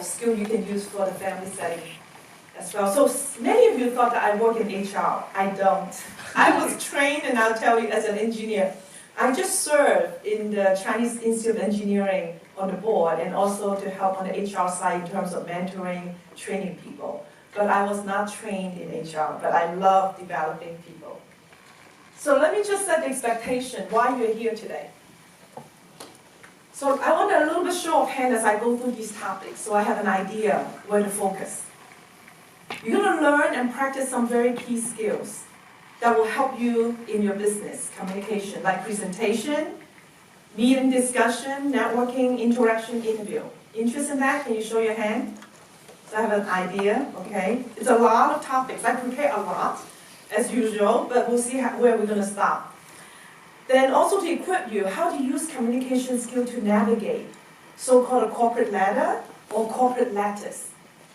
skill you can use for the family setting as well. So many of you thought that I work in HR. I don't. I was trained, and I'll tell you, as an engineer. I just serve in the Chinese Institute of Engineering on the board, and also to help on the HR side in terms of mentoring, training people. But I was not trained in HR, but I love developing people. So let me just set the expectation why you're here today. So I want a little bit show of hand as I go through these topics, so I have an idea where to focus. You're going to learn and practice some very key skills that will help you in your business communication, like presentation, meeting discussion, networking, interaction, interview. Interest in that? Can you show your hand? So I have an idea, okay? It's a lot of topics. I prepare a lot, as usual, but we'll see where we're going to stop. Then also to equip you, how to use communication skill to navigate so-called a corporate ladder or corporate lattice.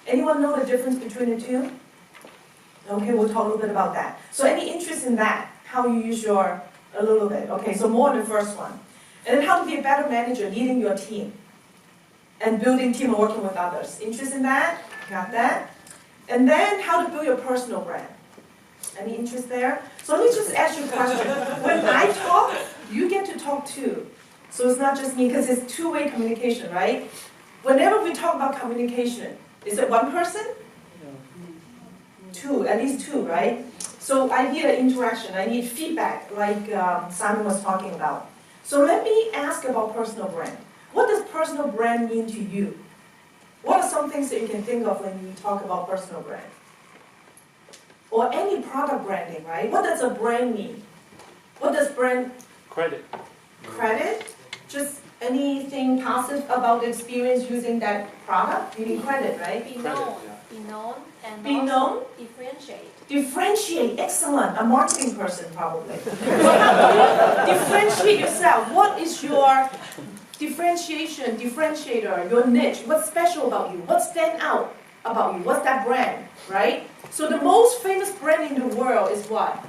Anyone know the difference between the two? Okay, we'll talk a little bit about that. So any interest in that, how you use a little bit. Okay, so more on the first one. And then how to be a better manager, leading your team and building team and working with others. Interest in that? Got that? And then how to build your personal brand. Any interest there? So let me just ask you a question. When I talk, you get to talk too. So it's not just me, because it's two-way communication, right? Whenever we talk about communication, is it one person? Two, at least two, right? So I need an interaction, I need feedback, like Simon was talking about. So let me ask about personal brand. What does personal brand mean to you? What are some things that you can think of when you talk about personal brand? Or any product branding, right? What does a brand mean? What does brand? Credit. Credit? Just anything positive about the experience using that product? You need credit, right? Be known. Be known and Be also known? differentiate. Differentiate, excellent. A marketing person probably. So how do you differentiate yourself? What is your differentiation, differentiator, your niche? What's special about you? What stands out about you? What's that brand, right? So the most famous brand in the world is what?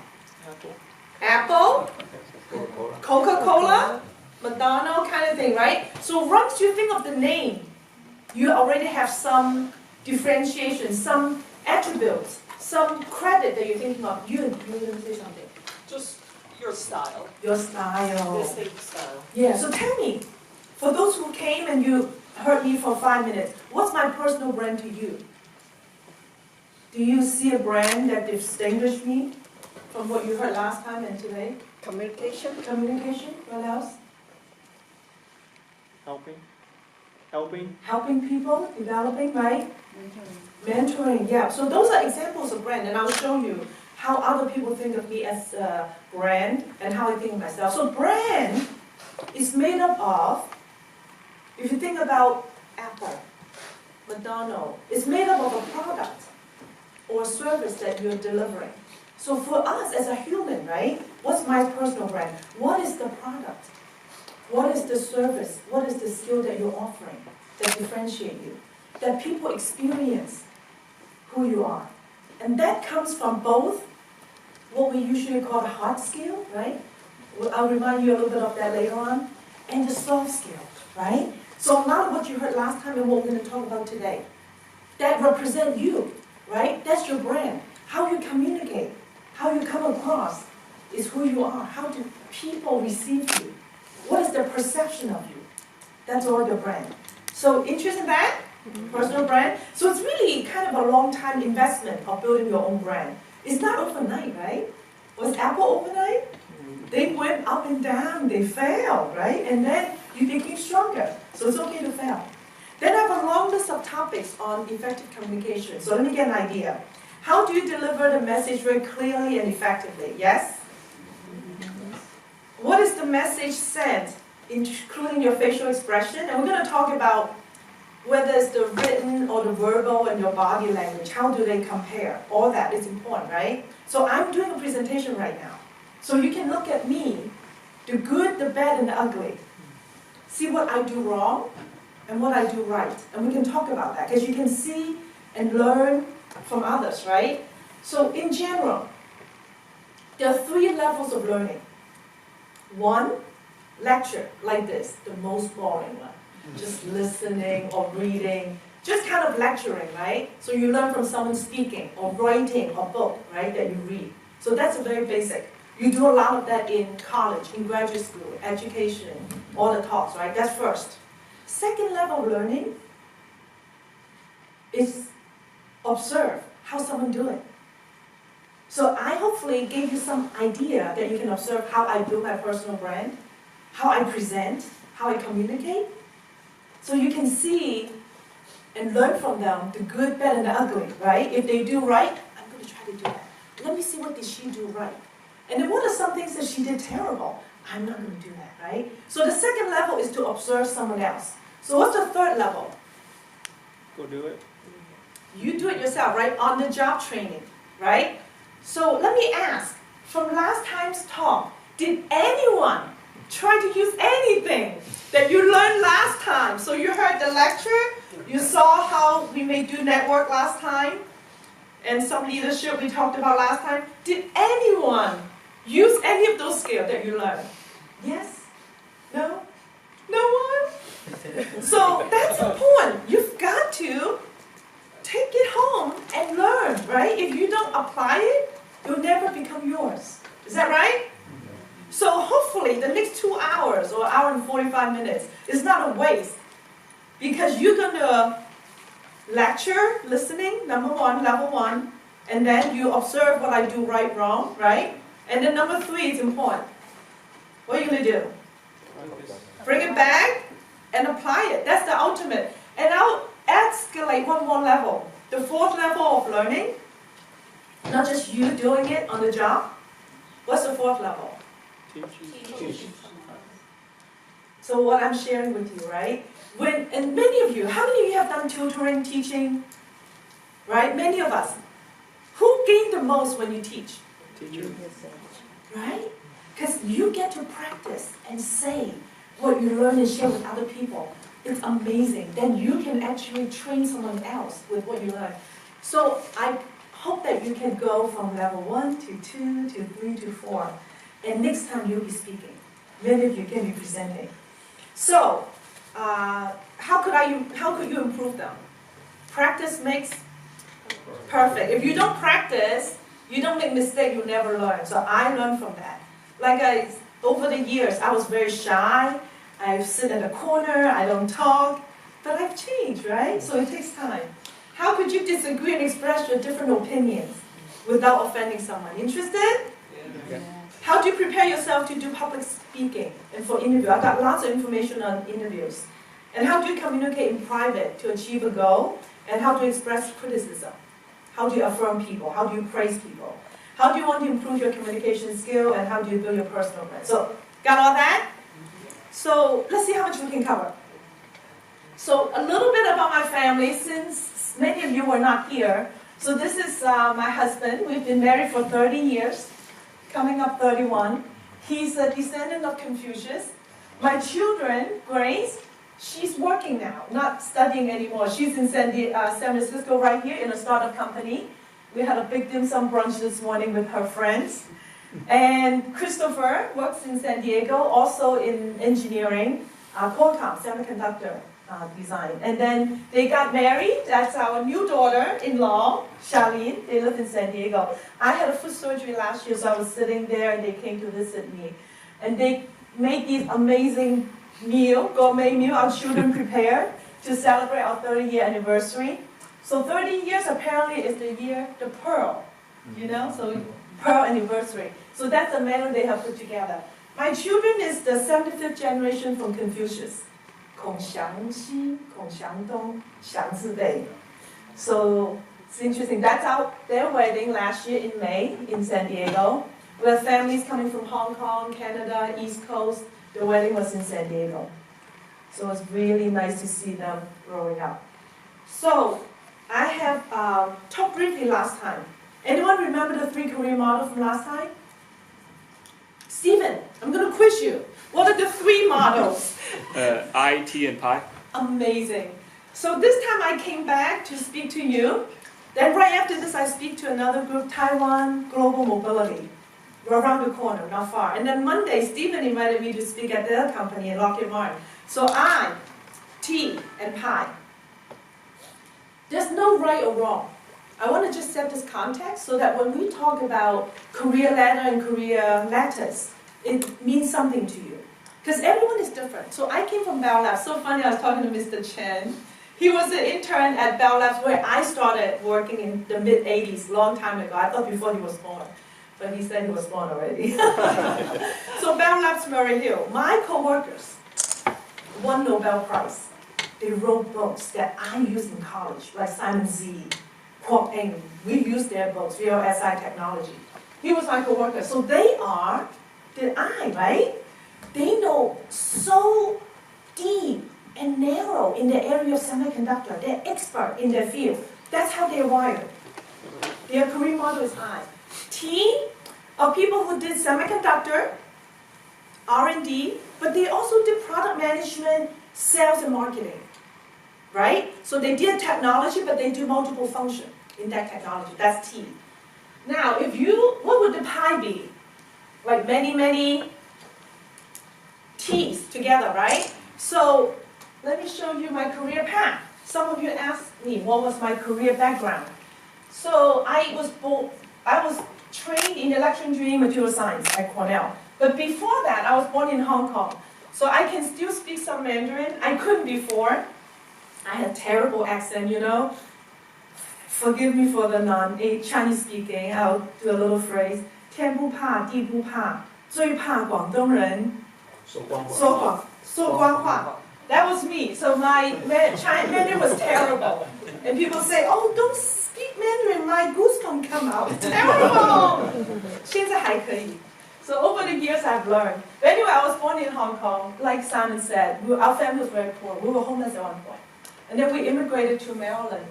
Apple? Coca-Cola? McDonald's kind of thing, right? So once you think of the name, you already have some differentiation, some attributes, some credit that you're thinking of. You were going to say something. Just your style. Your style. Distinct style. Yeah, so tell me, for those who came and you heard me for 5 minutes, what's my personal brand to you? Do you see a brand that distinguishes me from what you heard last time and today? Communication. Communication, what else? Helping. Helping people, developing, right? Mentoring, yeah. So those are examples of brand, and I'll show you how other people think of me as a brand and how I think of myself. So brand is made up of, if you think about Apple, McDonald's, it's made up of a product or service that you're delivering. So for us as a human, right, what's my personal brand? What is the product? What is the service? What is the skill that you're offering that differentiate you? That people experience who you are. And that comes from both what we usually call the hard skill, right? I'll remind you a little bit of that later on. And the soft skill, right? So a lot of what you heard last time and what we're going to talk about today, that represent you, right? That's your brand. How you communicate, how you come across is who you are. How do people receive you? What is their perception of you? That's all your brand. So interest in that? Personal brand. So it's really kind of a long time investment of building your own brand. It's not overnight, right? Was Apple overnight? They went up and down, they failed, right? And then you became stronger. So it's okay to fail. Then I have a long list of topics on effective communication. So let me get an idea. How do you deliver the message very clearly and effectively? Yes? What is the message sent, including your facial expression? And we're going to talk about whether it's the written or the verbal and your body language. How do they compare? All that is important, right? So I'm doing a presentation right now. So you can look at me, the good, the bad, and the ugly. See what I do wrong and what I do right. And we can talk about that because you can see and learn from others, right? So in general, there are 3 levels of learning. 1, lecture, like this, the most boring one. Just listening or reading, just kind of lecturing, right? So you learn from someone speaking or writing or book, right, that you read. So that's a very basic. You do a lot of that in college, in graduate school, education, all the talks, right? That's first. Second level learning is observe how someone do it. So I hopefully gave you some idea that you can observe how I build my personal brand, how I present, how I communicate. So you can see and learn from them the good, bad, and the ugly, right? If they do right, I'm going to try to do that. Let me see what did she do right. And then what are some things that she did terrible? I'm not going to do that, right? So the second level is to observe someone else. So what's the third level? Go do it. You do it yourself, right? On the job training, right? So let me ask, from last time's talk, did anyone try to use anything that you learned last time? So you heard the lecture, you saw how we may do network last time, and some leadership we talked about last time. Did anyone use any of those skills that you learned? Yes? No? No one? So that's important. You've got to take it home and learn, right? If you don't apply it, it will never become yours. Is that right? So hopefully the next 2 hours or hour and 45 minutes is not a waste, because you're going to lecture, listening, number one, level one, and then you observe what I do right, wrong, right? And then number 3 is important. What are you going to do? Bring it back and apply it. That's the ultimate. And I'll escalate one more level. The 4th level of learning, not just you doing it on the job. What's the 4th level? Teach. So what I'm sharing with you, right? And many of you, how many of you have done tutoring, teaching? Right? Many of us. Who gain the most when you teach? Teacher. Right? Because you get to practice and say what you learn and share with other people. It's amazing. Then you can actually train someone else with what you learn. So I hope that you can go from level 1 to 2 to 3 to 4. And next time you'll be speaking. Many of you can be presenting. So, how could you improve them? Practice makes perfect. If you don't practice, you don't make mistakes, you never learn. So I learned from that. Over the years, I was very shy. I sit in a corner, I don't talk. But I've changed, right? So it takes time. How could you disagree and express your different opinions without offending someone? Interested? Yeah. How do you prepare yourself to do public speaking and for interview? I got lots of information on interviews. And how do you communicate in private to achieve a goal? And how do you express criticism? How do you affirm people? How do you praise people? How do you want to improve your communication skill? And how do you build your personal brand? So, got all that? So, let's see how much we can cover. So, a little bit about my family, since many of you were not here. So, this is my husband. We've been married for 30 years. Coming up 31. He's a descendant of Confucius. My children, Grace, she's working now, not studying anymore. She's in San Francisco right here in a startup company. We had a big dim sum brunch this morning with her friends. And Christopher works in San Diego, also in engineering, Qualcomm, semiconductor design. And then they got married. That's our new daughter-in-law, Charlene. They live in San Diego. I had a foot surgery last year, so I was sitting there, and they came to visit me. And they made these amazing gourmet meal our children prepared to celebrate our 30-year anniversary. So 30 years apparently is the year, the pearl, so pearl anniversary. So that's the menu they have put together. My children is the 75th generation from Confucius. 孔祥西, 孔祥东, 祥字辈. So it's interesting. That's their wedding last year in May in San Diego. We have families coming from Hong Kong, Canada, East Coast. The wedding was in San Diego. So it's really nice to see them growing up. So I have talked briefly last time. Anyone remember the 3 career models from last time? Stephen, I'm going to quiz you. What are the 3 models? I, T, and Pi. Amazing. So this time I came back to speak to you. Then right after this I speak to another group, Taiwan Global Mobility. We're around the corner, not far. And then Monday, Stephen invited me to speak at their company in Lockheed Martin. So I, T, and Pi. There's no right or wrong. I want to just set this context so that when we talk about career ladder and career lattice, it means something to you. Because everyone is different. So I came from Bell Labs. So funny, I was talking to Mr. Chen. He was an intern at Bell Labs where I started working in the mid-'80s, long time ago. I thought before he was born. But he said he was born already. So Bell Labs, Murray Hill. My coworkers won Nobel Prize. They wrote books that I used in college, like Simon Z, Kwok Eng. We used their books, VLSI technology. He was my coworker. So they are the I, right? They know so deep and narrow in the area of semiconductor. They're expert in their field. That's how they're wired. Their career model is I. T are people who did semiconductor, R&D, but they also did product management, sales, and marketing, right? So they did technology, but they do multiple functions in that technology. That's T. Now, what would the pie be? Like many T's together, right? So let me show you my career path. Some of you asked me what was my career background. So I was trained in electrical engineering material science at Cornell. But before that, I was born in Hong Kong. So I can still speak some Mandarin. I couldn't before. I had a terrible accent, you know. Forgive me for the non-Chinese speaking. I'll do a little phrase. 天不怕地不怕最怕广东人说官话 That was me. So my Mandarin was terrible. And people say, oh, don't speak Mandarin, my goosebumps come out. Terrible! 现在还可以. So over the years I've learned. But anyway, I was born in Hong Kong. Like Simon said, our family was very poor. We were homeless at one point. And then we immigrated to Maryland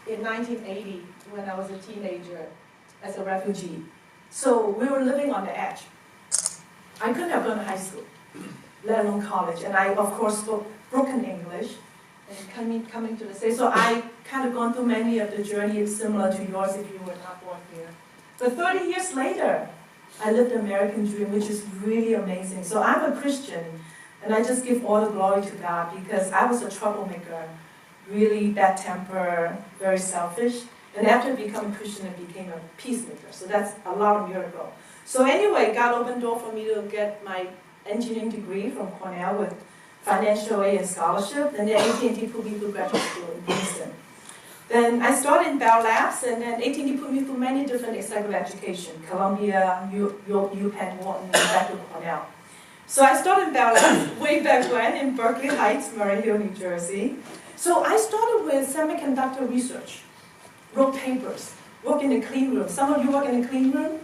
in 1980 when I was a teenager as a refugee. So we were living on the edge. I couldn't have gone to high school, let alone college. And I, of course, spoke broken English and coming to the States. So I kind of gone through many of the journeys similar to yours if you were not born here. But 30 years later, I lived the American dream, which is really amazing. So I'm a Christian, and I just give all the glory to God because I was a troublemaker, really bad temper, very selfish. And after becoming Christian, I became a peacemaker. So that's a lot of years ago. So anyway, God opened the door for me to get my engineering degree from Cornell with financial aid and scholarship. And then AT&T put me through graduate school in Princeton. Then I started in Bell Labs, and then AT&T put me through many different executive education, Columbia, UPenn, Wharton, back to Cornell. So I started in Bell Labs way back when in Berkeley Heights, Murray Hill, New Jersey. So I started with semiconductor research, wrote papers, worked in the clean room. Some of you work in the clean room,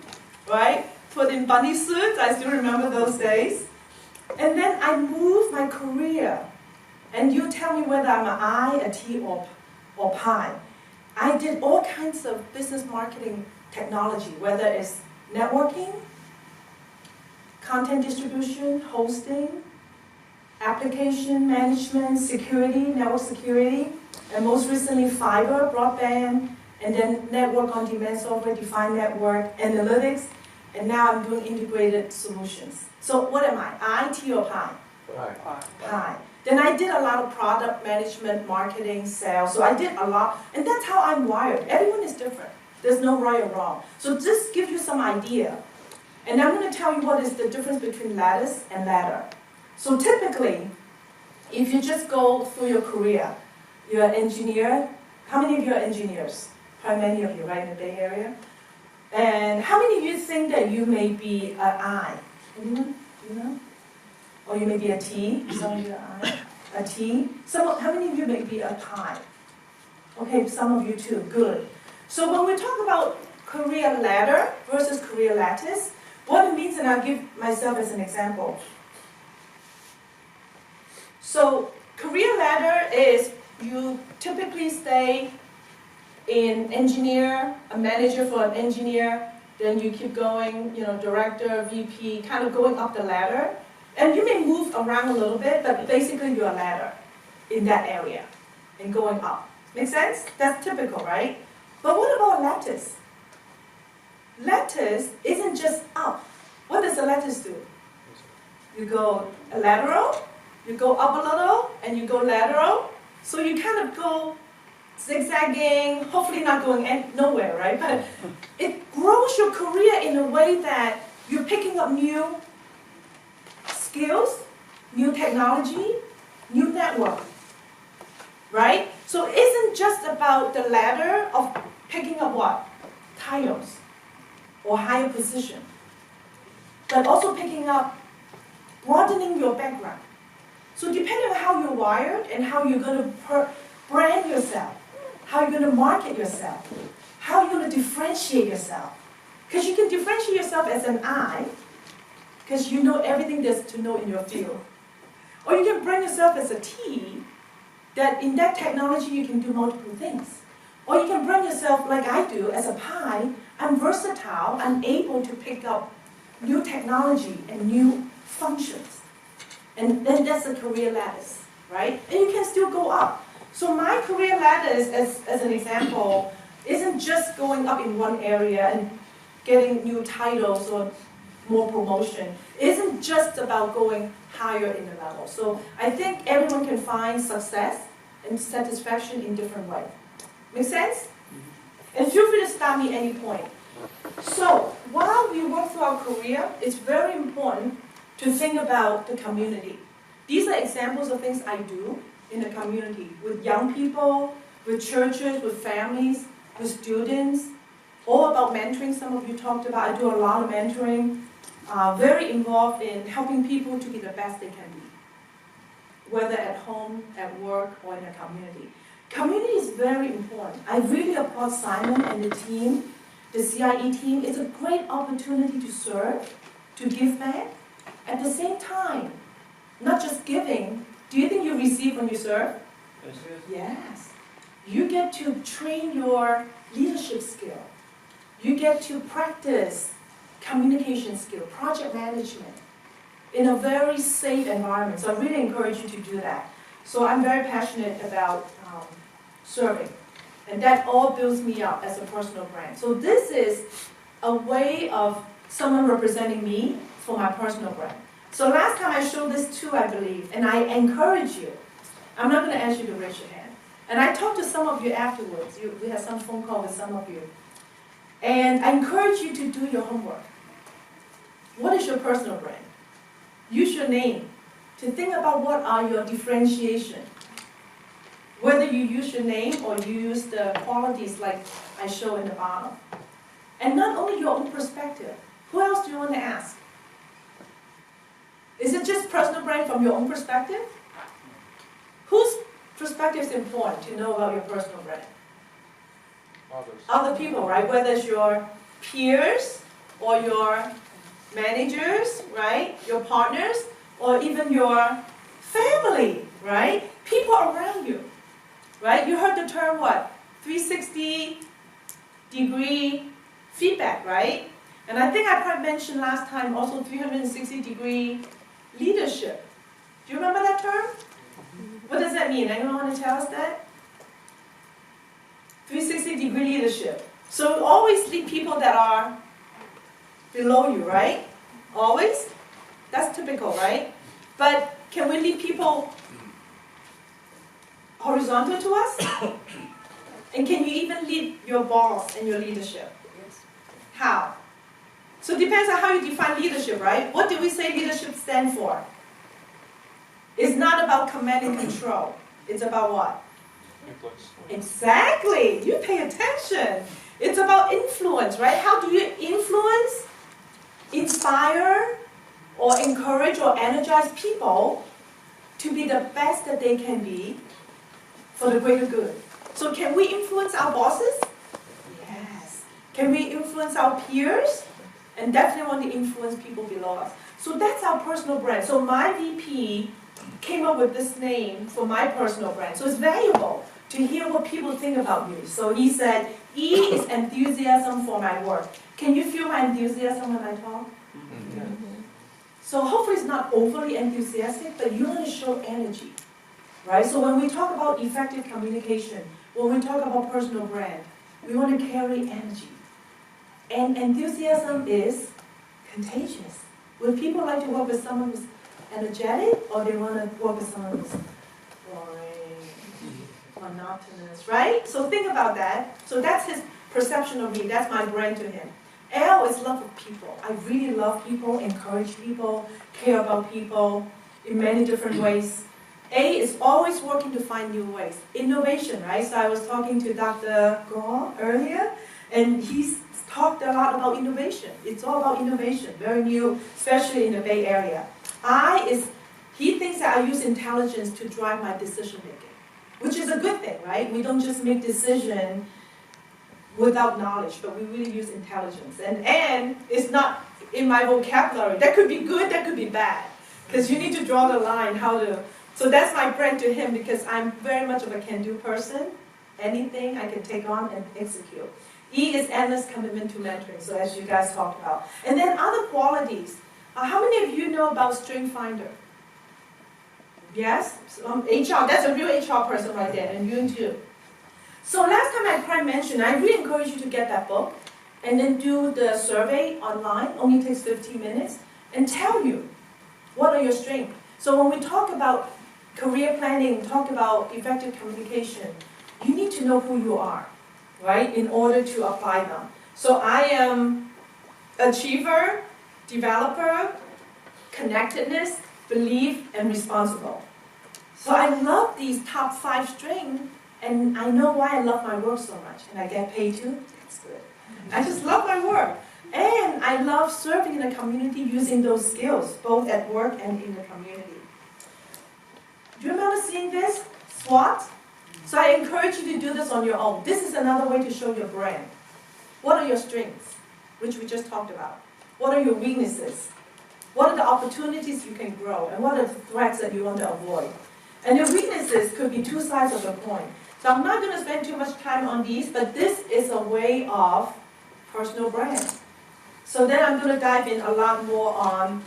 right? Put in bunny suits, I still remember those days. And then I moved my career, and you tell me whether I'm an I, a T, or pie. I did all kinds of business marketing technology, whether it's networking, content distribution, hosting, application management, security, network security, and most recently fiber, broadband, and then network on demand software, defined network, analytics, and now I'm doing integrated solutions. So what am I, T or pie? Pie. Then I did a lot of product management, marketing, sales. So I did a lot, and that's how I'm wired. Everyone is different. There's no right or wrong. So just give you some idea. And I'm going to tell you what is the difference between lattice and ladder. So typically, if you just go through your career, you're an engineer. How many of you are engineers? Probably many of you, right, in the Bay Area? And how many of you think that you may be an I? Anyone? You know? Or you may be a T, some of you are I, a T. How many of you may be a pie? Okay, some of you too, good. So when we talk about career ladder versus career lattice, what it means, and I'll give myself as an example. So career ladder is you typically stay in engineer, a manager for an engineer, then you keep going, director, VP, kind of going up the ladder. And you may move around a little bit, but basically you're a ladder in that area and going up. Make sense? That's typical, right? But what about lattice? Lattice isn't just up. What does a lattice do? You go lateral, you go up a little, and you go lateral. So you kind of go zigzagging, hopefully not going nowhere, right? But it grows your career in a way that you're picking up new skills, new technology, new network, right? So it isn't just about the ladder of picking up what? Titles or higher position, but also picking up, broadening your background. So depending on how you're wired and how you're going to brand yourself, how you're going to market yourself, how you're going to differentiate yourself. Because you can differentiate yourself as an I, because you know everything there's to know in your field. Or you can brand yourself as a T, that in that technology you can do multiple things. Or you can brand yourself like I do as a pi. I'm versatile, I'm able to pick up new technology and new functions. And then that's the career ladders, right? And you can still go up. So my career ladders, as an example, isn't just going up in one area and getting new titles or more promotion. It isn't just about going higher in the level. So I think everyone can find success and satisfaction in different ways. Make sense? And feel free to stop me at any point. So while we work through our career, it's very important to think about the community. These are examples of things I do in the community with young people, with churches, with families, with students, all about mentoring. Some of you talked about. I do a lot of mentoring, very involved in helping people to be the best they can be, whether at home, at work, or in the community. Community is very important. I really applaud Simon and the team, the CIE team. It's a great opportunity to serve, to give back. At the same time, not just giving. Do you think you receive when you serve? Yes. You get to train your leadership skill. You get to practice communication skill, project management in a very safe environment. So I really encourage you to do that. So I'm very passionate about serving. And that all builds me up as a personal brand. So this is a way of someone representing me for my personal brand. So last time I showed this too, I believe, and I encourage you. I'm not going to ask you to raise your hand. And I talked to some of you afterwards. We had some phone call with some of you. And I encourage you to do your homework. What is your personal brand? Use your name to think about what are your differentiation. Whether you use your name or you use the qualities like I show in the bottom. And not only your own perspective. Who else do you want to ask? Is it just personal brand from your own perspective? Whose perspective is important to know about your personal brand? Others. Other people, right? Whether it's your peers or your managers, right? Your partners, or even your family, right? People around you, right? You heard the term what? 360-degree feedback, right? And I think I probably mentioned last time also 360-degree leadership. Do you remember that term? What does that mean? Anyone want to tell us that? 360-degree leadership. So always lead people that are below you, right? Always? That's typical, right? But can we lead people horizontal to us? And can you even lead your boss and your leadership? Yes. How? So it depends on how you define leadership, right? What do we say leadership stands for? It's not about command and control. It's about what? Influence. Exactly. You pay attention. It's about influence, right? How do you influence, inspire, or encourage or energize people to be the best that they can be for the greater good? So can we influence our bosses? Yes. Can we influence our peers? And definitely want to influence people below us. So that's our personal brand. So my VP came up with this name for my personal brand. So it's valuable to hear what people think about you. So he said, E is enthusiasm for my work. Can you feel my enthusiasm when I talk? Mm-hmm. So hopefully it's not overly enthusiastic, but you want to show energy, right? So when we talk about effective communication, when we talk about personal brand, we want to carry energy. And enthusiasm is contagious. Would people like to work with someone who's energetic, or they want to work with someone who's boring? monotonous, right? So think about that. So that's his perception of me. That's my brand to him. L is love of people. I really love people, encourage people, care about people in many different ways. A is always working to find new ways. Innovation, right? So I was talking to Dr. Gore earlier, and he's talked a lot about innovation. It's all about innovation, very new, especially in the Bay Area. I is, he thinks that I use intelligence to drive my decision making, which is a good thing, right? We don't just make decisions without knowledge, but we really use intelligence. And it's not in my vocabulary. That could be good, that could be bad. Because you need to draw the line how to, so that's my brand to him because I'm very much of a can-do person. Anything I can take on and execute. E is endless commitment to mentoring, so as you guys talked about. And then other qualities. How many of you know about Strength Finder? Yes? HR, that's a real HR person right there, and you too. So last time I mentioned, I really encourage you to get that book and then do the survey online, only takes 15 minutes, and tell you what are your strengths. So when we talk about career planning, talk about effective communication, you need to know who you are, right, in order to apply them. So I am achiever, developer, connectedness, belief, and responsible. So I love these top 5 strengths, and I know why I love my work so much, and I get paid too. That's good. I just love my work. And I love serving in the community using those skills, both at work and in the community. Do you remember seeing this? SWOT? So I encourage you to do this on your own. This is another way to show your brand. What are your strengths, which we just talked about? What are your weaknesses? What are the opportunities you can grow? And what are the threats that you want to avoid? And your weaknesses could be 2 sides of the coin. So I'm not going to spend too much time on these, but this is a way of personal brand. So then I'm going to dive in a lot more on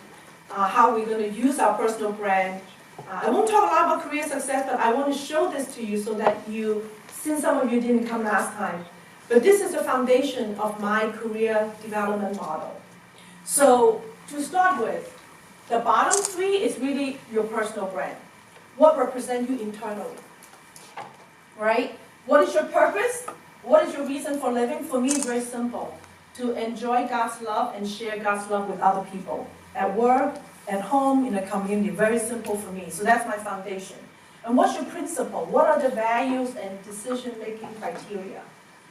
how we're going to use our personal brand. I won't talk a lot about career success, but I want to show this to you so that you, since some of you didn't come last time, but this is the foundation of my career development model. So to start with, the bottom 3 is really your personal brand. What represents you internally, right? What is your purpose? What is your reason for living? For me, it's very simple. To enjoy God's love and share God's love with other people. At work, at home, in the community. Very simple for me. So that's my foundation. And what's your principle? What are the values and decision-making criteria?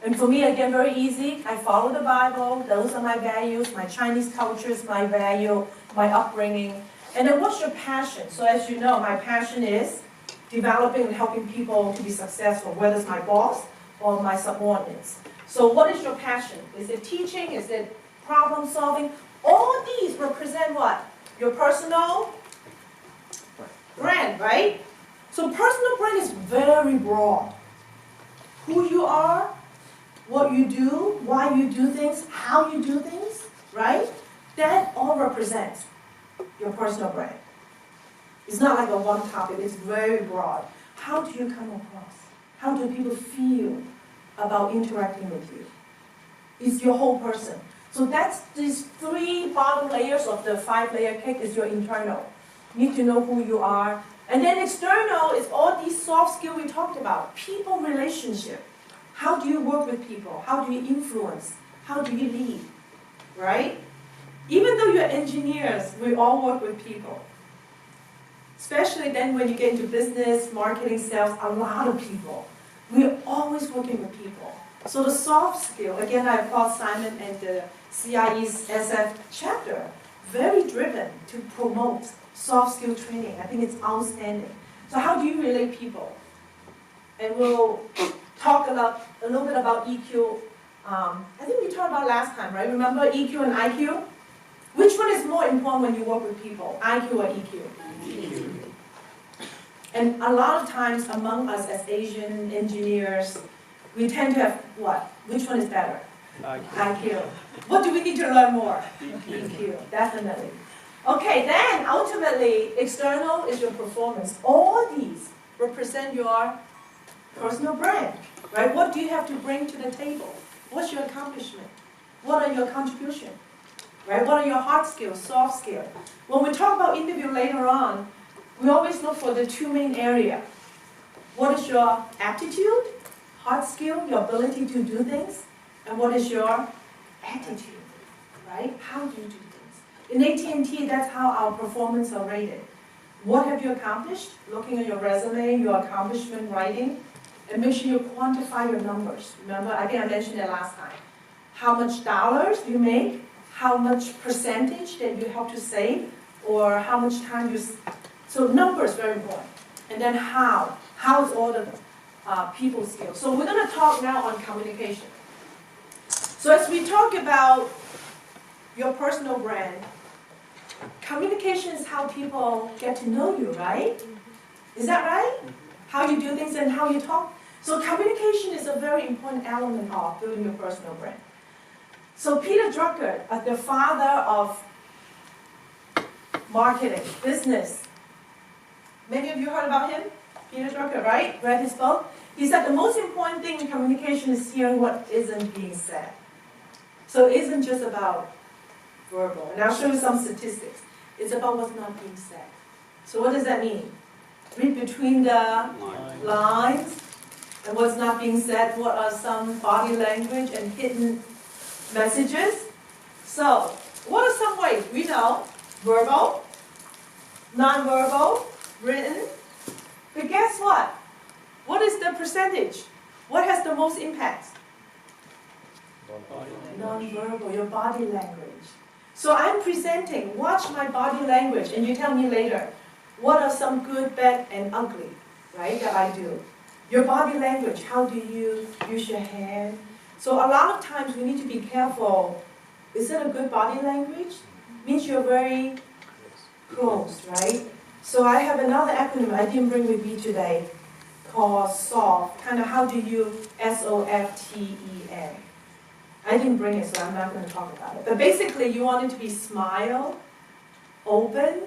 And for me, again, very easy. I follow the Bible. Those are my values. My Chinese culture is my value, my upbringing. And then what's your passion? So as you know, my passion is developing and helping people to be successful, whether it's my boss or my subordinates. So what is your passion? Is it teaching? Is it problem solving? All these represent what? Your personal brand, right? So personal brand is very broad. Who you are, what you do, why you do things, how you do things, right? That all represents your personal brand. It's not like a one topic, it's very broad. How do you come across? How do people feel about interacting with you? It's your whole person. So that's these 3 bottom layers of the 5-layer cake is your internal. You need to know who you are. And then external is all these soft skills we talked about. People relationship. How do you work with people? How do you influence? How do you lead? Right? Even though you're engineers, we all work with people. Especially then when you get into business, marketing, sales, a lot of people. We're always working with people. So the soft skill, again, I applaud Simon and the CIE's SF chapter, very driven to promote soft skill training. I think it's outstanding. So how do you relate people? And we'll talk a little bit about EQ. I think we talked about last time, right? Remember EQ and IQ? Which one is more important when you work with people, IQ or EQ? EQ. And a lot of times among us as Asian engineers, we tend to have what? Which one is better? IQ. What do we need to learn more? EQ, definitely. Okay, then ultimately, external is your performance. All these represent your personal brand, right? What do you have to bring to the table? What's your accomplishment? What are your contributions? Right? What are your hard skills, soft skills? When we talk about interview later on, we always look for the 2 main areas. What is your aptitude, hard skill, your ability to do things? And what is your attitude, right? How do you do things? In AT&T, that's how our performance are rated. What have you accomplished? Looking at your resume, your accomplishment writing, and make sure you quantify your numbers. Remember, I think I mentioned it last time. How much dollars you make, how much percentage that you help to save, or how much time you... So numbers very important. And then how. How is all the people skills. So we're going to talk now on communication. So as we talk about your personal brand, communication is how people get to know you, right? Is that right? How you do things and how you talk. So communication is a very important element of building your personal brand. So Peter Drucker, the father of marketing, business. Many of you heard about him? Peter Drucker, right? Read his book? He said the most important thing in communication is hearing what isn't being said. So it isn't just about verbal. And I'll show you some statistics. It's about what's not being said. So what does that mean? Read between the lines and what's not being said. What are some body language and hidden messages? So what are some ways? We know verbal, non-verbal, written. But guess what? What is the percentage? What has the most impact? Non-verbal, your body language. So I'm presenting, watch my body language, and you tell me later, what are some good, bad, and ugly, right, that I do? Your body language, how do you use your hand? So a lot of times we need to be careful. Is it a good body language? Means you're very close, right? So I have another acronym I didn't bring with me today called SOFT. Kind of how do you SOFTEN? I didn't bring it, so I'm not going to talk about it. But basically, you want it to be smile, open,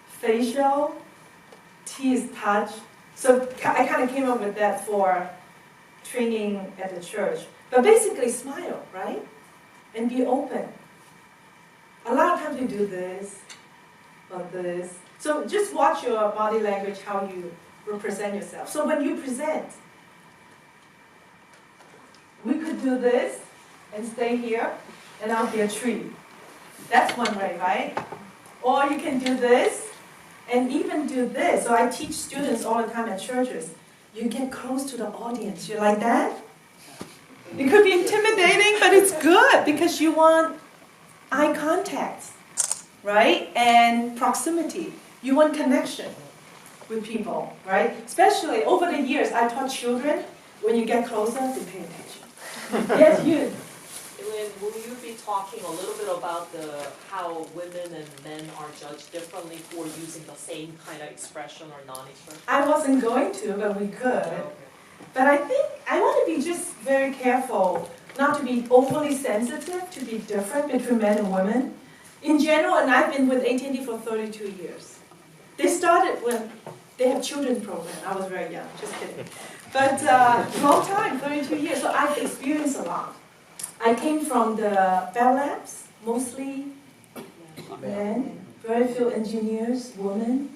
facial, T is touch. So I kind of came up with that for training at the church. But basically, smile, right? And be open. A lot of times we do this, or this. So just watch your body language, how you represent yourself. So when you present, we could do this and stay here, and I'll be a tree. That's one way, right? Or you can do this, and even do this. So I teach students all the time at churches. You get close to the audience. You like that? It could be intimidating, but it's good because you want eye contact, right? And proximity. You want connection with people, right? Especially over the years, I taught children, when you get closer, they pay attention. Yes, you. Elaine, will you be talking a little bit about how women and men are judged differently for using the same kind of expression or non-expression? I wasn't going to, but we could. Okay. But I think I want to be just very careful not to be overly sensitive, to be different between men and women. In general, and I've been with AT&T for 32 years. They started when they have children's program. I was very young, just kidding. But long time, 32 years, so I've experienced a lot. I came from the Bell Labs, mostly men, very few engineers, women.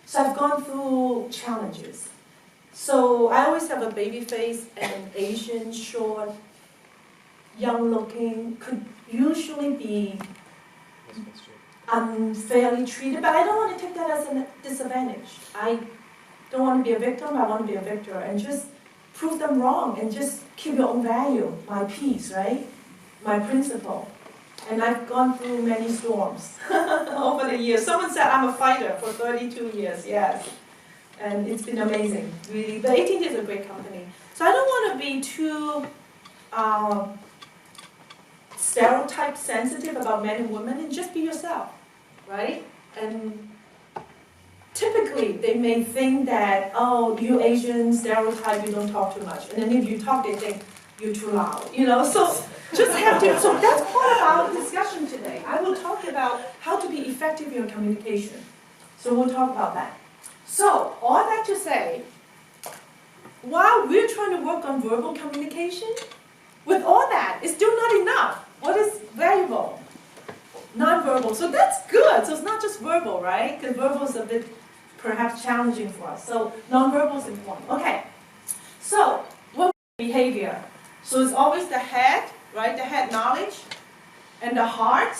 So I've gone through challenges. So I always have a baby face and Asian, short, young looking, could usually be unfairly treated, but I don't want to take that as a disadvantage. I don't want to be a victim, I want to be a victor, and just prove them wrong, and just keep your own value, my peace, right? My principle. And I've gone through many storms over the years. Someone said I'm a fighter for 32 years, yes. And it's been amazing, really. But AT&T is a great company. So I don't want to be too stereotype sensitive about men and women, and just be yourself, right? And typically they may think that, oh, you Asian stereotype, you don't talk too much. And then if you talk, they think you're too loud, you know? So just have to, so that's part of our discussion today. I will talk about how to be effective in communication. So we'll talk about that. So, all that to say, while we're trying to work on verbal communication, with all that, it's still not enough. What is valuable? Non-verbal. So that's good. So it's not just verbal, right? Because verbal is a bit perhaps challenging for us. So nonverbal is important. Okay, so what behavior? So it's always the head, right? The head knowledge, and the heart,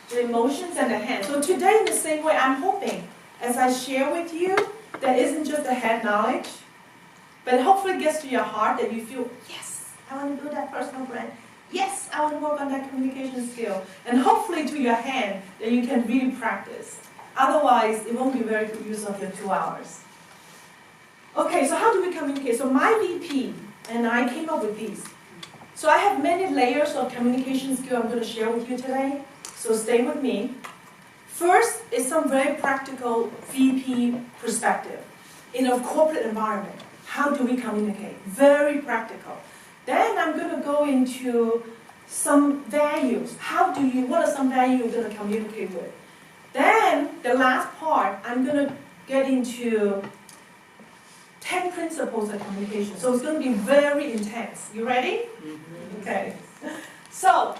the emotions, and the hand. So today, in the same way, I'm hoping, as I share with you, that isn't just the head knowledge, but hopefully it gets to your heart that you feel, yes, I want to build that personal brand. Yes, I want to work on that communication skill. And hopefully to your hand that you can really practice. Otherwise, it won't be very good use of your 2 hours. Okay, so how do we communicate? So my VP and I came up with these. So I have many layers of communication skill I'm going to share with you today. So stay with me. First is some very practical VP perspective. In a corporate environment, how do we communicate? Very practical. Then I'm going to go into some values. What are some values you're going to communicate with? Then, the last part, I'm going to get into 10 principles of communication. So it's going to be very intense. You ready? Okay. So,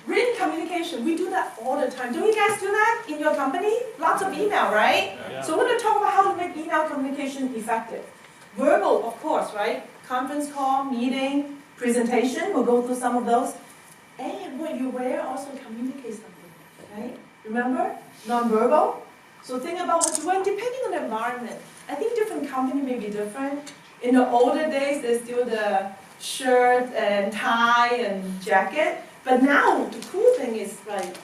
written communication, we do that all the time. Don't you guys do that in your company? Lots of email, right? Yeah. So we're going to talk about how to make email communication effective. Verbal, of course, right? Conference call, meeting, presentation, we'll go through some of those. And what you wear also communicates something, right? Remember? Non-verbal. So think about what you wear, depending on the environment. I think different company may be different. In the older days, there's still the shirt and tie and jacket. But now, the cool thing is like,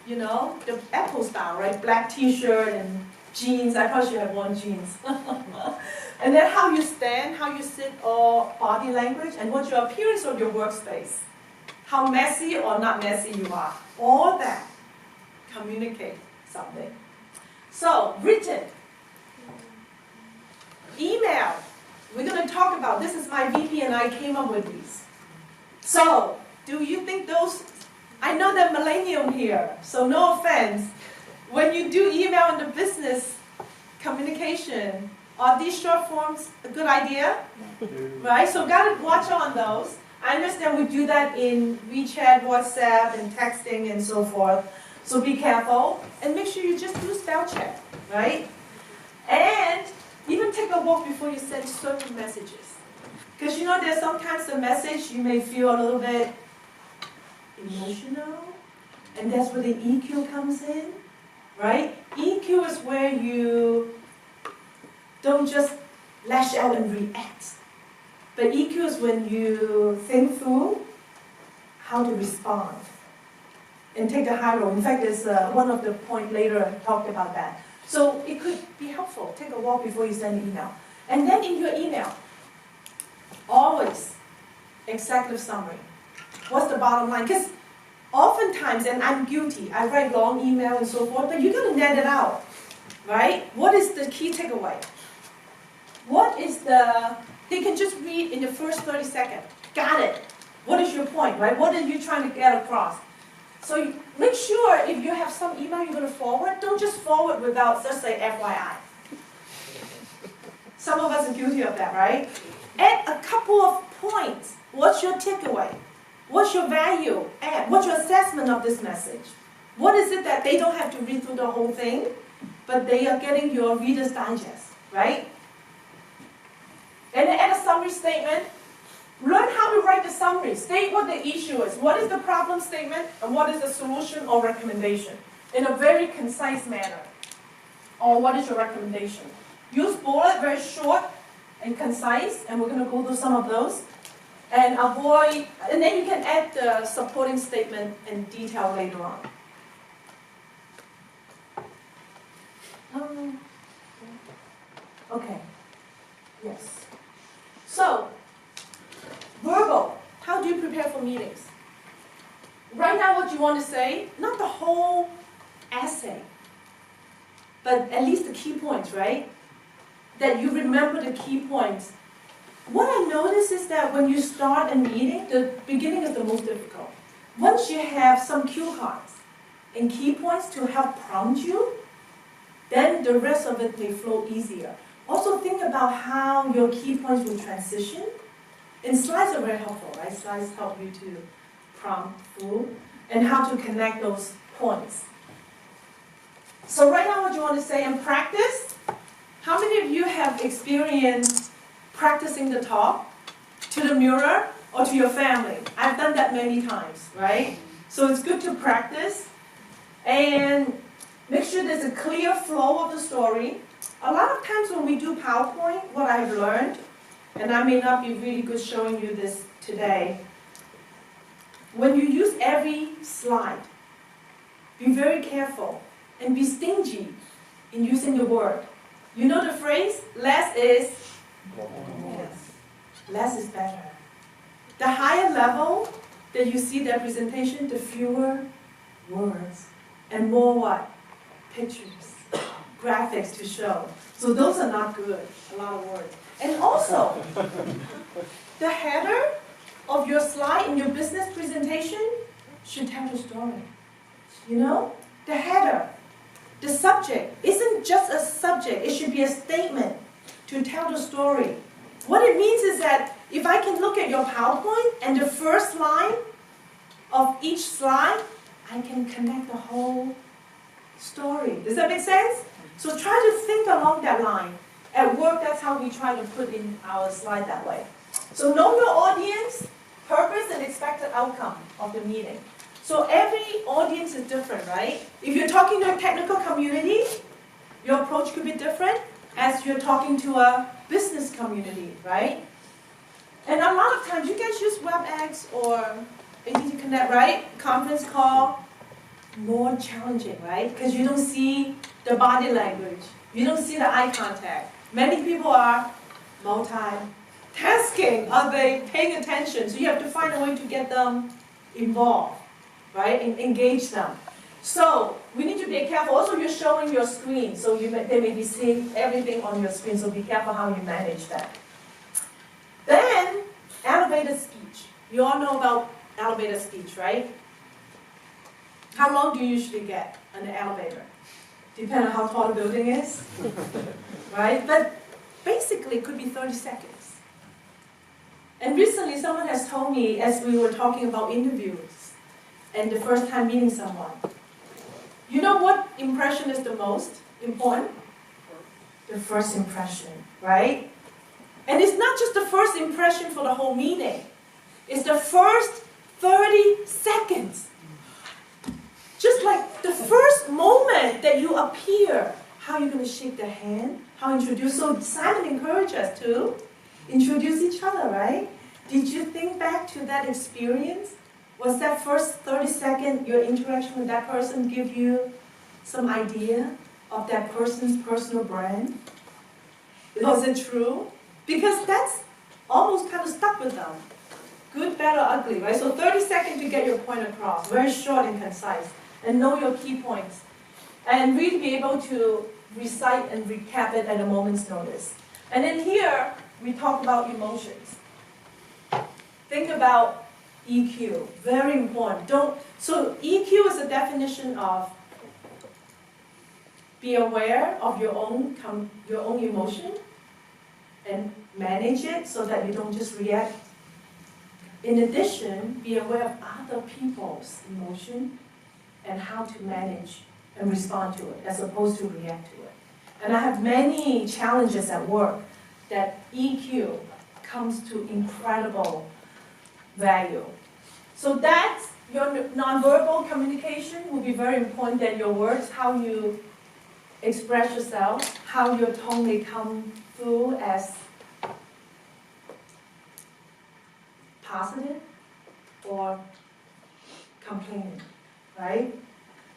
you know, the Apple style, right? Black t-shirt and jeans. I probably should have worn jeans. And then how you stand, how you sit, or body language, and what's your appearance of your workspace. How messy or not messy you are. All that communicate something. So, written. Email. We're going to talk about, this is my VP and I came up with these. So, do you think those, I know they're millennial here, so no offense. When you do email in the business communication, are these short forms a good idea? Right? So gotta watch on those. I understand we do that in WeChat, WhatsApp, and texting and so forth. So be careful. And make sure you just do spell check, right? And even take a walk before you send certain messages. Because you know there's sometimes the message you may feel a little bit emotional. And that's where the EQ comes in, right? EQ is where you don't just lash out and react. But EQ is when you think through how to respond and take the high road. In fact, there's one of the point later I talked about that. So it could be helpful. Take a walk before you send an email. And then in your email, always executive summary. What's the bottom line? Because oftentimes, and I'm guilty, I write long email and so forth, but you got to net it out, right? What is the key takeaway? What is they can just read in the first 30 seconds. Got it. What is your point, right? What are you trying to get across? So make sure if you have some email you're going to forward, don't just forward without just say FYI. Some of us are guilty of that, right? Add a couple of points. What's your takeaway? What's your value add? What's your assessment of this message? What is it that they don't have to read through the whole thing, but they are getting your Reader's Digest, right? And then add a summary statement. Learn how to write the summary. State what the issue is. What is the problem statement and what is the solution or recommendation in a very concise manner. Or what is your recommendation? Use bullet, very short and concise, and we're going to go through some of those. And avoid, and then you can add the supporting statement in detail later on. Okay. Yes. So, verbal. How do you prepare for meetings? Write down what you want to say, not the whole essay, but at least the key points, right? That you remember the key points. What I notice is that when you start a meeting, the beginning is the most difficult. Once you have some cue cards and key points to help prompt you, then the rest of it may flow easier. Also think about how your key points will transition. And slides are very helpful, right? Slides help you to prompt through and how to connect those points. So write down what you want to say and practice. How many of you have experienced practicing the talk to the mirror or to your family? I've done that many times, right? So it's good to practice and make sure there's a clear flow of the story. A lot of times when we do PowerPoint, what I've learned, and I may not be really good showing you this today, when you use every slide, be very careful and be stingy in using the word. You know the phrase, less is less is better. The higher level that you see that presentation, the fewer words and more what? Pictures, graphics to show. So those are not good, a lot of words. And also, the header of your slide in your business presentation should tell the story. You know, the header, the subject isn't just a subject, it should be a statement to tell the story. What it means is that if I can look at your PowerPoint and the first line of each slide, I can connect the whole story. Does that make sense? So try to think along that line. At work, that's how we try to put in our slide that way. So know your audience, purpose, and expected outcome of the meeting. So every audience is different, right? If you're talking to a technical community, your approach could be different as you're talking to a business community, right? And a lot of times you guys use WebEx or AT&T Connect, right? Conference call, more challenging, right? Because you don't see the body language. You don't see the eye contact. Many people are multitasking. Are they paying attention? So you have to find a way to get them involved, right? And engage them. So we need to be careful. Also, you're showing your screen, so they may be seeing everything on your screen, so be careful how you manage that. Then, elevator speech. You all know about elevator speech, right? How long do you usually get on the elevator? Depending on how tall the building is, right? But basically, it could be 30 seconds. And recently, someone has told me, as we were talking about interviews, and the first time meeting someone, you know what impression is the most important? The first impression, right? And it's not just the first impression for the whole meeting. It's the first 30 seconds. Just like the first moment that you appear, how you're going to shake their hand, how introduce. So Simon encouraged us to introduce each other, right? Did you think back to that experience? Was that first 30 second, your interaction with that person give you some idea of that person's personal brand? Was it true? Because that's almost kind of stuck with them. Good, bad, or ugly, right? So 30 seconds to get your point across, very short and concise. And know your key points. And really be able to recite and recap it at a moment's notice. And then here, we talk about emotions. Think about EQ, very important. So EQ is a definition of be aware of your own emotion and manage it so that you don't just react. In addition, be aware of other people's emotion and how to manage and respond to it as opposed to react to it. And I have many challenges at work that EQ comes to incredible value. So that's your nonverbal communication will be very important than your words, how you express yourself, how your tone may come through as positive or complaining, right?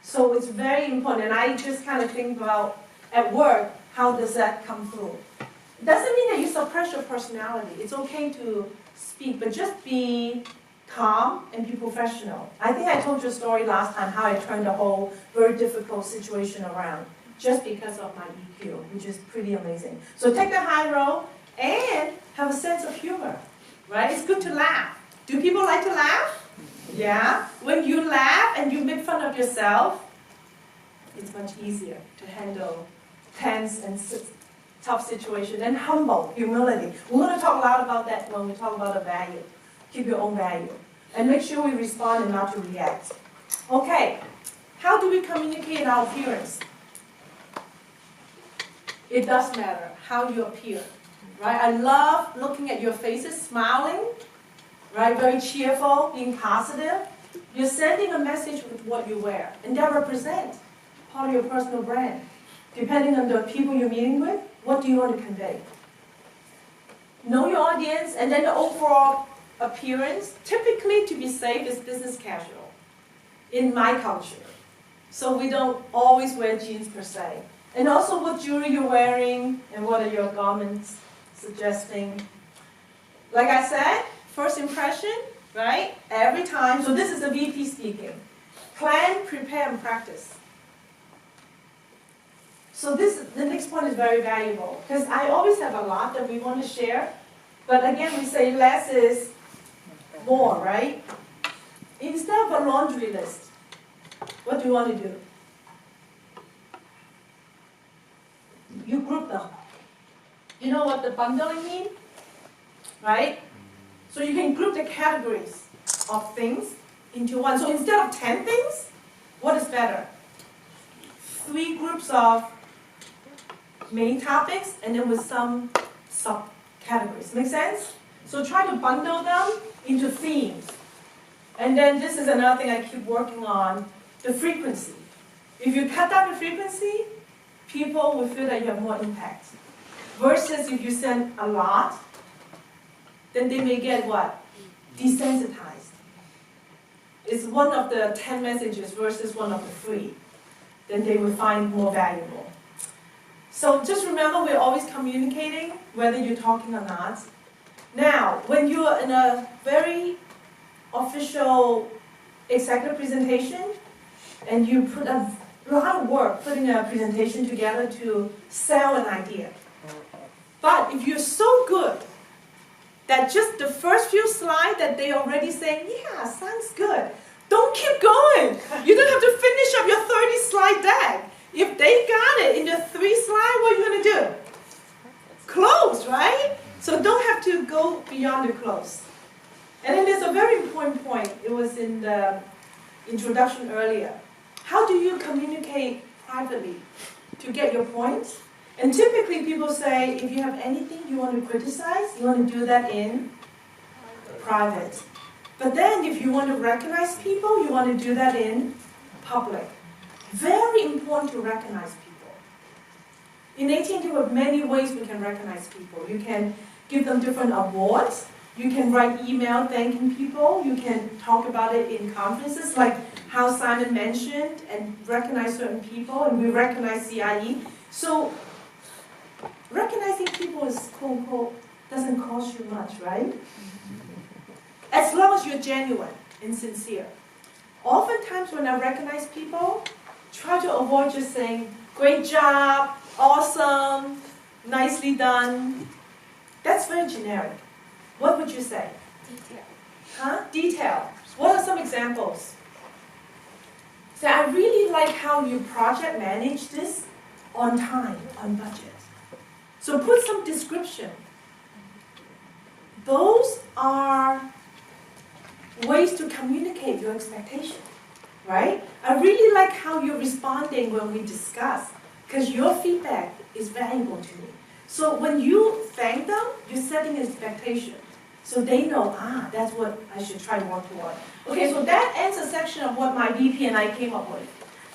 So it's very important, and I just kind of think about at work, how does that come through? It doesn't mean that you suppress your personality. It's okay to speak, but just be calm and be professional. I think I told you a story last time how I turned a whole very difficult situation around just because of my EQ, which is pretty amazing. So take the high road and have a sense of humor, right? It's good to laugh. Do people like to laugh? Yeah. When you laugh and you make fun of yourself, it's much easier to handle tense and tough situation. And humble, humility. We're going to talk a lot about that when we talk about a value. Keep your own value. And make sure we respond and not to react. Okay. How do we communicate our appearance? It does matter how you appear, right? I love looking at your faces, smiling, right? Very cheerful, being positive. You're sending a message with what you wear, and that represents part of your personal brand. Depending on the people you're meeting with, what do you want to convey? Know your audience, and then the overall appearance, typically to be safe, is business casual in my culture. So we don't always wear jeans per se. And also what jewelry you're wearing and what are your garments suggesting. Like I said, first impression, right? Every time. So this is the VP speaking. Plan, prepare, and practice. So the next point is very valuable because I always have a lot that we want to share. But again, we say less is more, right? Instead of a laundry list, what do you want to do? You group them. You know what the bundling means? Right? So you can group the categories of things into one. So instead of 10 things, what is better? 3 groups of main topics and then with some subcategories. Make sense? So try to bundle them into themes. And then this is another thing I keep working on, the frequency. If you cut down the frequency, people will feel that you have more impact. Versus if you send a lot, then they may get what? Desensitized. It's one of the 10 messages versus one of the 3. Then they will find more valuable. So just remember, we're always communicating, whether you're talking or not. Now, when you're in a very official executive presentation, and you put a lot of work putting a presentation together to sell an idea. But if you're so good that just the first few slides that they already saying, yeah, sounds good, don't keep going. You don't have to finish up your 30-slide deck. If they got it in the 3 slides, what are you going to do? Close, right? So don't have to go beyond the close. And then there's a very important point. It was in the introduction earlier. How do you communicate privately to get your point? And typically people say, if you have anything you want to criticize, you want to do that in private. But then if you want to recognize people, you want to do that in public. Very important to recognize people. In AT&T, we have many ways we can recognize people. You can give them different awards. You can write email thanking people. You can talk about it in conferences, like how Simon mentioned, and recognize certain people, and we recognize CIE. So recognizing people is, quote unquote, doesn't cost you much, right? As long as you're genuine and sincere. Oftentimes when I recognize people, try to avoid just saying, great job, awesome, nicely done. That's very generic. What would you say? Detail. Huh? Detail. What are some examples? So I really like how you project manage this on time, on budget. So put some description. Those are ways to communicate your expectation, right? I really like how you're responding when we discuss, because your feedback is valuable to me. So when you thank them, you're setting an expectation. So they know, that's what I should try to work toward. Okay, so that ends a section of what my VP and I came up with.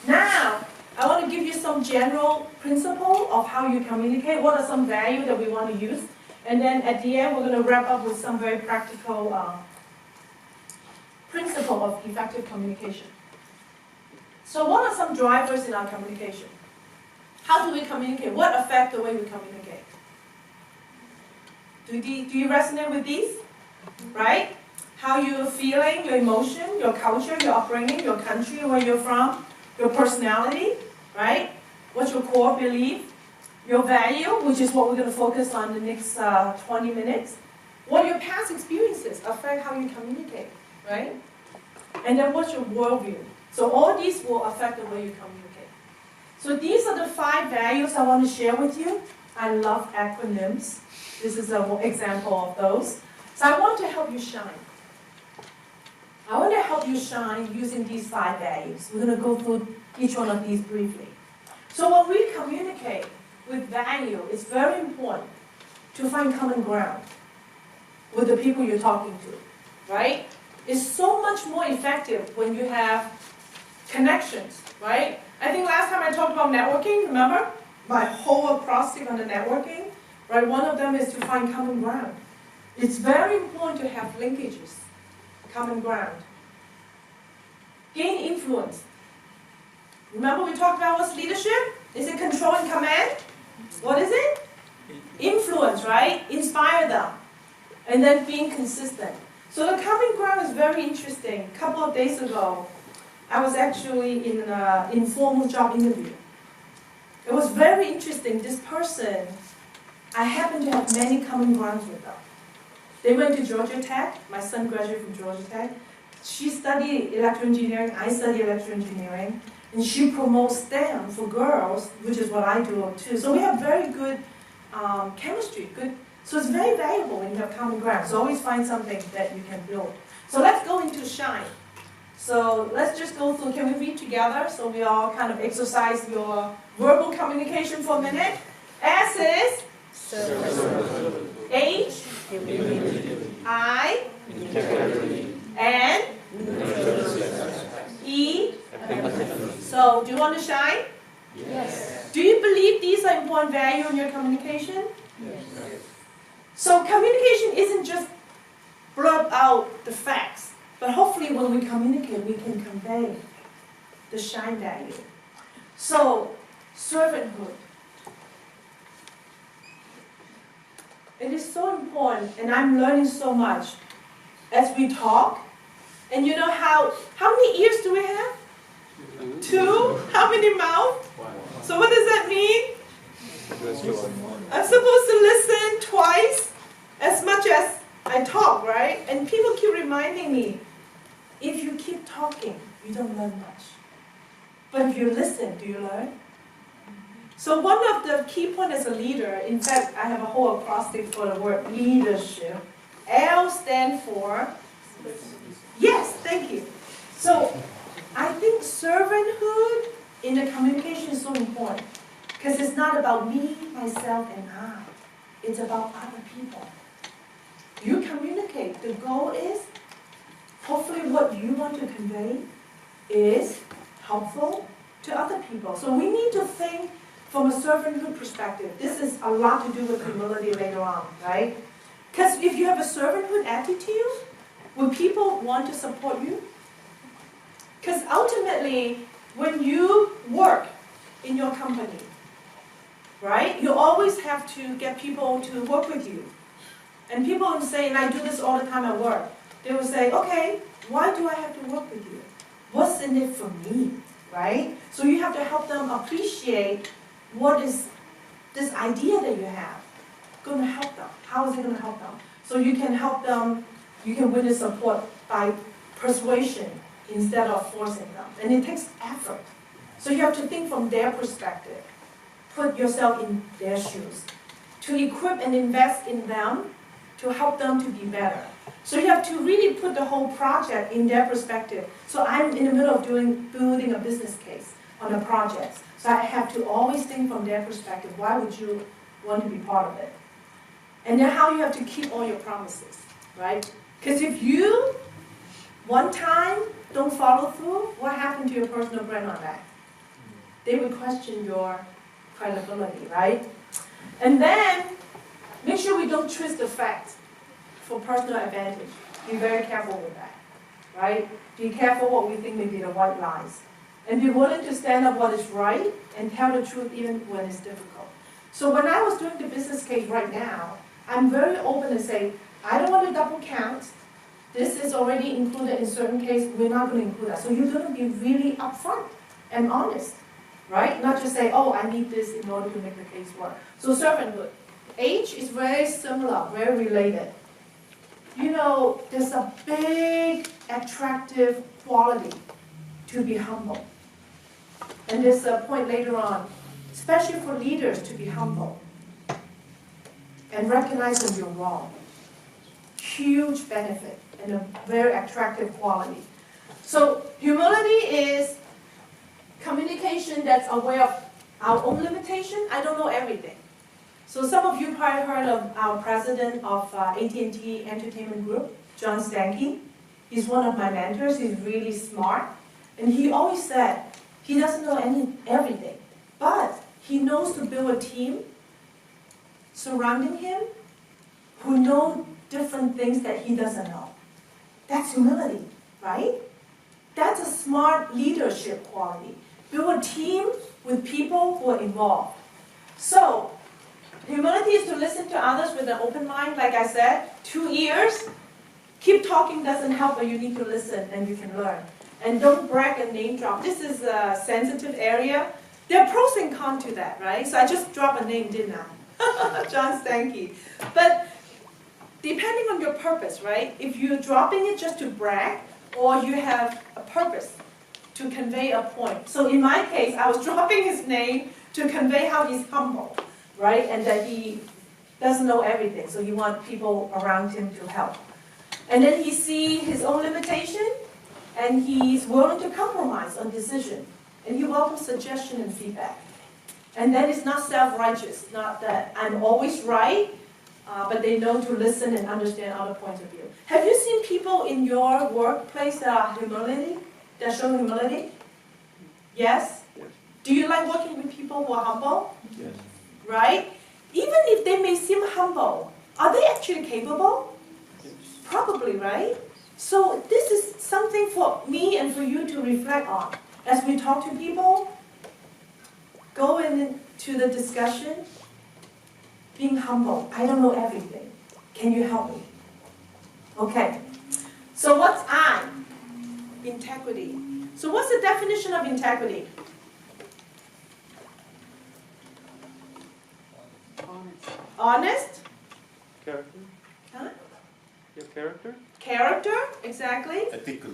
Now, I want to give you some general principle of how you communicate. What are some values that we want to use? And then at the end, we're going to wrap up with some very practical principle of effective communication. So what are some drivers in our communication? How do we communicate? What affects the way we communicate? Do you resonate with these? Right? How you're feeling, your emotion, your culture, your upbringing, your country, where you're from, your personality, right? What's your core belief? Your value, which is what we're going to focus on the next 20 minutes. What your past experiences affect how you communicate, right? And then what's your worldview? So all these will affect the way you communicate. So these are the 5 values I want to share with you. I love acronyms. This is an example of those. So I want to help you shine. I want to help you shine using these 5 values. We're going to go through each one of these briefly. So when we communicate, with value, it's very important to find common ground with the people you're talking to, right? It's so much more effective when you have connections, right? I think last time I talked about networking, remember? My whole acrostic on the networking, right? One of them is to find common ground. It's very important to have linkages, common ground. Gain influence. Remember we talked about what's leadership? Is it control and command? What is it? Influence, right? Inspire them. And then being consistent. So the common ground is very interesting. A couple of days ago, I was actually in an informal job interview. It was very interesting. This person, I happen to have many common grounds with them. They went to Georgia Tech. My son graduated from Georgia Tech. She studied electrical engineering. I studied electrical engineering. And she promotes STEM for girls, which is what I do too. So we have very good chemistry. So it's very valuable when you have common ground. So always find something that you can build. So let's go into shine. So let's just go through. Can we read together so we all kind of exercise your verbal communication for a minute? S is H, I, N, E. So do you want to shine? Yes. Do you believe these are important value in your communication? Yes. So communication isn't just blurt out the facts, but hopefully when we communicate, we can convey the shine value. So, servanthood. It is so important, and I'm learning so much as we talk. And you know how many ears do we have? 2. How many mouths? So what does that mean? I'm supposed to listen twice as much as I talk, right? And people keep reminding me, if you keep talking, you don't learn much. But if you listen, do you learn? So one of the key points as a leader, in fact, I have a whole acrostic for the word leadership. L stands for, yes, thank you. So I think servanthood in the communication is so important. Because it's not about me, myself, and I. It's about other people. You communicate. The goal is, hopefully what you want to convey is helpful to other people. So we need to think from a servanthood perspective. This is a lot to do with humility later on, right? Because if you have a servanthood attitude, will people want to support you? Because ultimately, when you work in your company, right, you always have to get people to work with you. And people will say, and I do this all the time at work, they will say, okay, why do I have to work with you? What's in it for me, right? So you have to help them appreciate what is this idea that you have going to help them. How is it going to help them? So you can help them, you can win their support by persuasion instead of forcing them. And it takes effort. So you have to think from their perspective. Put yourself in their shoes. To equip and invest in them, to help them to be better. So you have to really put the whole project in their perspective. So I'm in the middle of building a business case on a project. So I have to always think from their perspective. Why would you want to be part of it? And then how you have to keep all your promises, right? Because if you, one time, don't follow through, what happened to your personal brand on that? They would question your credibility, right? And then, make sure we don't twist the facts for personal advantage. Be very careful with that, right? Be careful what we think may be the white lies. And be willing to stand up what is right and tell the truth even when it's difficult. So when I was doing the business case right now, I'm very open to say, I don't want to double count. This is already included in certain case, we're not going to include that. So you're going to be really upfront and honest, right? Not just say, oh, I need this in order to make the case work. So servanthood. H is very similar, very related. You know, there's a big attractive quality to be humble. And there's a point later on, especially for leaders to be humble and recognize when you're wrong. Huge benefit and a very attractive quality. So humility is communication that's aware of our own limitation. I don't know everything. So some of you probably heard of our president of AT&T Entertainment Group, John Stankey. He's one of my mentors. He's really smart. And he always said he doesn't know everything, but he knows to build a team surrounding him who know different things that he doesn't know. That's humility, right? That's a smart leadership quality. Build a team with people who are involved. So, humility is to listen to others with an open mind, like I said, 2 ears. Keep talking doesn't help, but you need to listen and you can learn. And don't brag and name drop. This is a sensitive area. There are pros and cons to that, right? So I just dropped a name, didn't I? John Stankey. But depending on your purpose, right? If you're dropping it just to brag, or you have a purpose to convey a point. So in my case, I was dropping his name to convey how he's humble, right? And that he doesn't know everything, so you want people around him to help. And then he sees his own limitation, and he's willing to compromise on decision. And he welcomes suggestion and feedback. And then it's not self-righteous, not that I'm always right, but they know to listen and understand other points of view. Have you seen people in your workplace that are that show humility? Yes? Yes. Do you like working with people who are humble? Yes. Right? Even if they may seem humble, are they actually capable? Yes. Probably, right? So this is something for me and for you to reflect on. As we talk to people, go into the discussion, being humble. I don't know everything. Can you help me? Okay. So what's I? Integrity. So what's the definition of integrity? Honest? Character? Huh? Your character? Character, exactly. Ethical.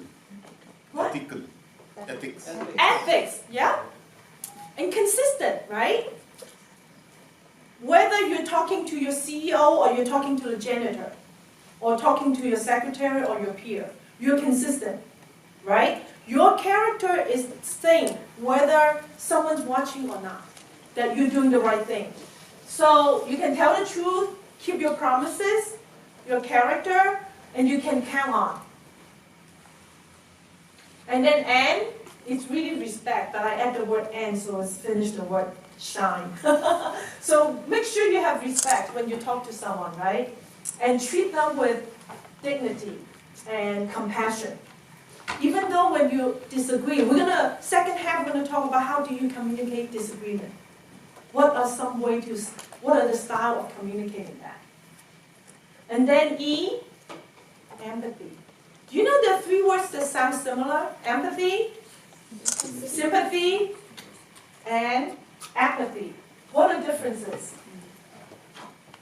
What? Ethical. Ethics. Ethics, yeah. And consistent, right? Whether you're talking to your CEO or you're talking to the janitor, or talking to your secretary or your peer, you're consistent, right? Your character is saying whether someone's watching or not, that you're doing the right thing. So you can tell the truth, keep your promises, your character, and you can count on. And then N, it's really respect, but I add the word N, so it's finished the word shine. So make sure you have respect when you talk to someone, right? And treat them with dignity and compassion. Even though when you disagree, second half we're gonna talk about how do you communicate disagreement. What are the style of communicating that? And then E, empathy. Do you know there are 3 words that sound similar? Empathy, sympathy, and apathy. What are the differences?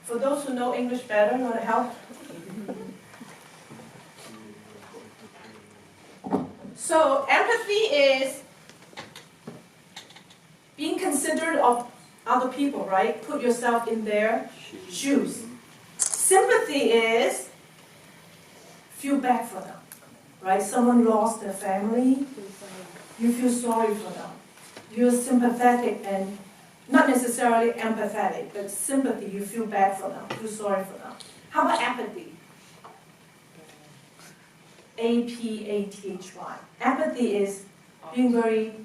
For those who know English better, you want to help? So empathy is being considerate of other people, right? Put yourself in their shoes. Sympathy is feel bad for them, right? Someone lost their family, you feel sorry for them. You're sympathetic and not necessarily empathetic, but sympathy, you feel bad for them, feel sorry for them. How about apathy? A-P-A-T-H-Y. Apathy is being very,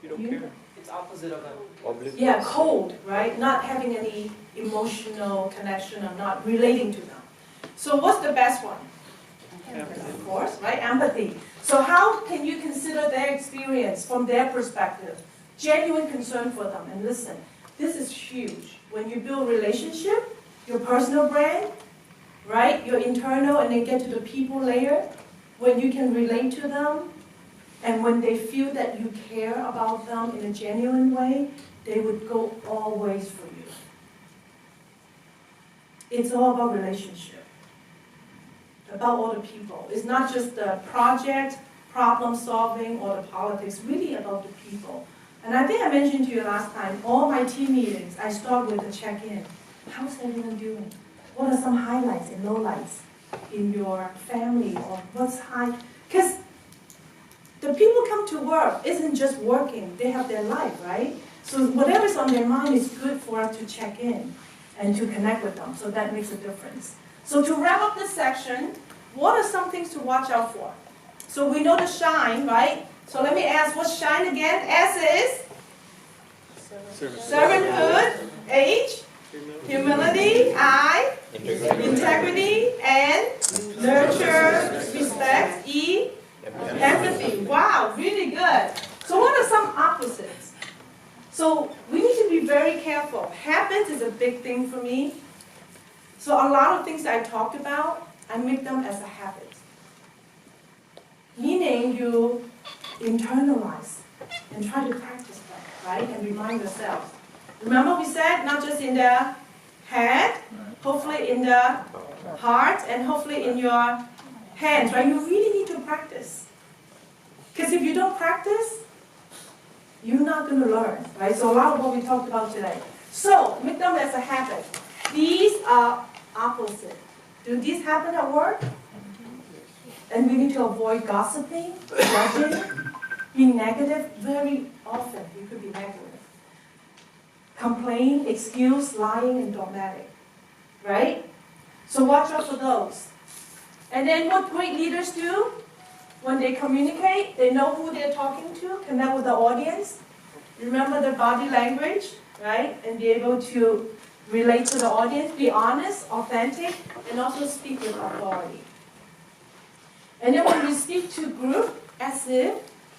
You don't care. It's opposite of a. yeah, cold, right? Not having any emotional connection or not relating to them. So what's the best one? Of course, right? Empathy. So how can you consider their experience from their perspective? Genuine concern for them and listen. This is huge. When you build relationship, your personal brand, right? Your internal and then get to the people layer, when you can relate to them and when they feel that you care about them in a genuine way, they would go always for you. It's all about relationship. About all the people. It's not just the project, problem solving, or the politics, really about the people. And I think I mentioned to you last time, all my team meetings, I start with a check-in. How's everyone doing? What are some highlights and lowlights in your family, or what's high? Because the people come to work isn't just working, they have their life, right? So whatever's on their mind is good for us to check in and to connect with them. So that makes a difference. So to wrap up this section, what are some things to watch out for? So we know the shine, right? So let me ask, what's shine again? S is servanthood, H, humility, I, integrity, and nurture, respect, E, empathy. Wow, really good. So what are some opposites? So we need to be very careful. Habits is a big thing for me. So a lot of things I talked about, I make them as a habit. Meaning you internalize and try to practice them, right? And remind yourselves. Remember we said not just in the head, hopefully in the heart, and hopefully in your hands, right? You really need to practice. Because if you don't practice, you're not going to learn, right? So a lot of what we talked about today. So make them as a habit. These are opposite. Do these happen at work? And we need to avoid gossiping, judging, being negative. Very often you could be negative. Complain, excuse, lying, and dogmatic. Right? So watch out for those. And then what great leaders do? When they communicate, they know who they're talking to, connect with the audience, remember their body language, right? And be able to relate to the audience, be honest, authentic, and also speak with authority. And then when we speak to group, as if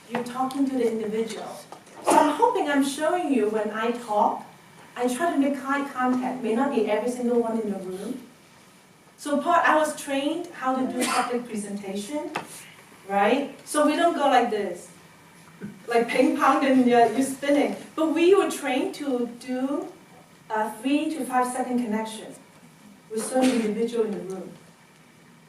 you're talking to the individual. So I'm hoping I'm showing you when I talk, I try to make eye contact. May not be every single one in the room. So I was trained how to do public presentation, right? So we don't go like this, like ping pong and you're spinning. But we were trained to do a 3 to 5 second connection with certain individual in the room.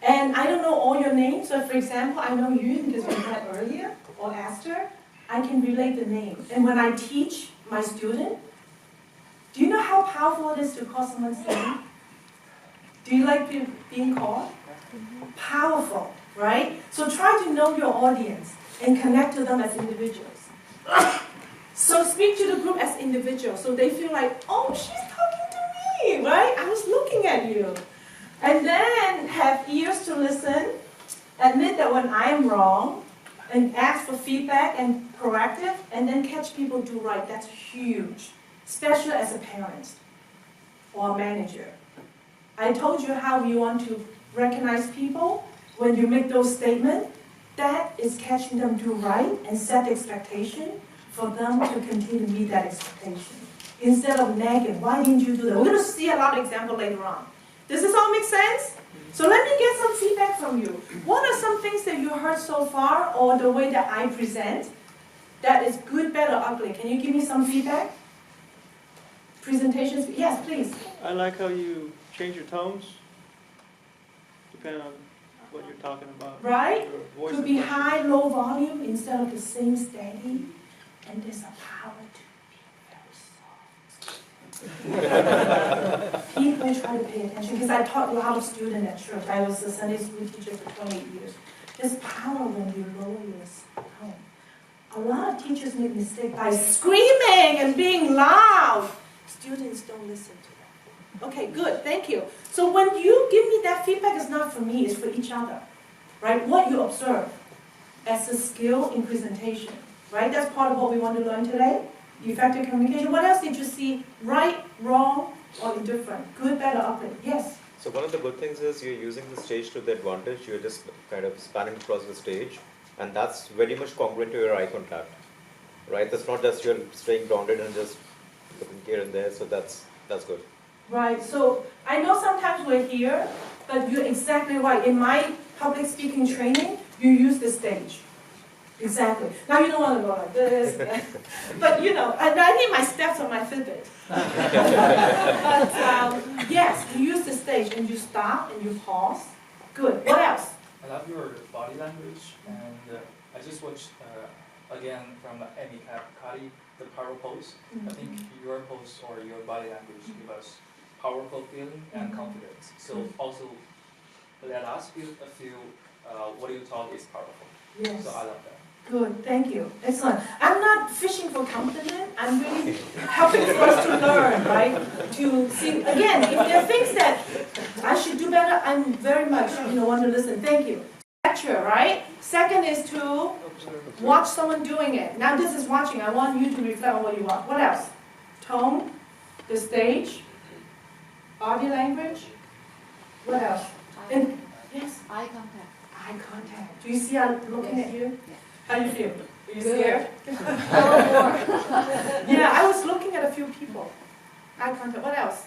And I don't know all your names, so for example, I know you because we met earlier, or Esther, I can relate the name. And when I teach my student, do you know how powerful it is to call someone's name? Do you like being called? Powerful, right? So try to know your audience and connect to them as individuals. So speak to the group as individuals, so they feel like, oh, she's talking to me, right? I was looking at you. And then have ears to listen, admit that when I am wrong, and ask for feedback and corrective, and then catch people do right. That's huge, especially as a parent or a manager. I told you how you want to recognize people when you make those statements. That is catching them do right and set expectation for them to continue to meet that expectation. Instead of nagging, why didn't you do that? We're going to see a lot of examples later on. Does this all make sense? So let me get some feedback from you. What are some things that you heard so far, or the way that I present, that is good, bad, or ugly? Can you give me some feedback? Presentations? Yes, please. I like how you change your tones, depending on what you're talking about. Right? Your voice Could be inflection. high, low volume instead of the same steady. And there's a power to being very soft. People try to pay attention, because I taught a lot of students at church. I was a Sunday school teacher for 28 years. There's power when you lower your tone. A lot of teachers make mistakes by screaming and being loud. Students don't listen to them. Okay, good, thank you. So when you give me that feedback, it's not for me, it's for each other. Right? What you observe as a skill in presentation. Right? That's part of what we want to learn today. Effective communication. What else did you see? Right, wrong, or indifferent? Good, bad, or ugly? Yes? So one of the good things is you're using the stage to the advantage. You're just kind of spanning across the stage. And that's very much congruent to your eye contact. Right? That's not just you're staying grounded and just looking here and there. So that's good. Right. So I know sometimes we're here, but you're exactly right. In my public speaking training, you use the stage. Exactly. Now you don't want to go like this. But you know, and I need my steps on my Fitbit. But yes, you use the stage and you stop and you pause. Good. What else? I love your body language, and I just watched again from Amy Cuddy, the power pose. I think your pose or your body language give us powerful feeling and confidence. So also let us feel what you talk is powerful. Yes. So I love that. Good, thank you. Excellent. I'm not fishing for compliment. I'm really helping for us to learn, right? To see, again, if there are things that I should do better, I'm very much, want to listen. Thank you. Lecture, right? Second is to watch someone doing it. Now this is watching. I want you to reflect on what you want. What else? Tone, the stage, body language. What else? And yes, Eye contact. eye contact. Do you see I'm looking at you? Yes. How do you feel? Are you Good. scared? Yeah, I was looking at a few people. Eye contact. What else?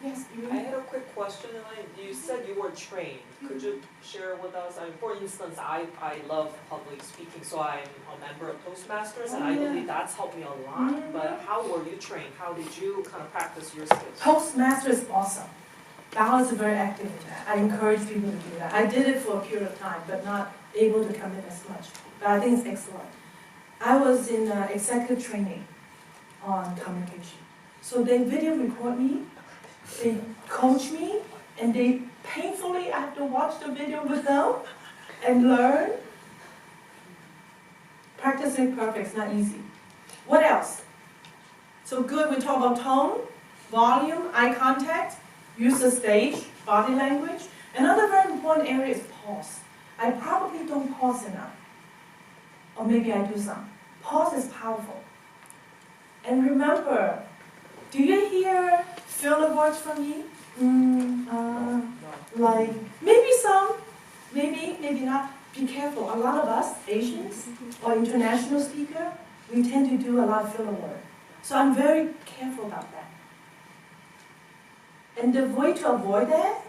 Yes, you. I had a quick question, Elaine. You said you were trained. Could you share with us? I mean, for instance, I love public speaking, so I'm a member of Toastmasters, and I believe that's helped me a lot. But how were you trained? How did you kind of practice your skills? Toastmaster is awesome. Val is very active in that. I encourage people to do that. I did it for a period of time, but not able to commit as much. But I think it's excellent. I was in executive training on communication. So they video record me, they coach me, and they painfully, I have to watch the video with them and learn. Practicing perfect is not easy. What else? So good, we talk about tone, volume, eye contact, use the stage, body language. Another very important area is pause. I probably don't pause enough. Or maybe I do some. Pause is powerful. And remember, do you hear filler words from me? Like, maybe some, maybe not. Be careful. A lot of us, Asians or international speakers, we tend to do a lot of filler words. So I'm very careful about that. And the way to avoid that,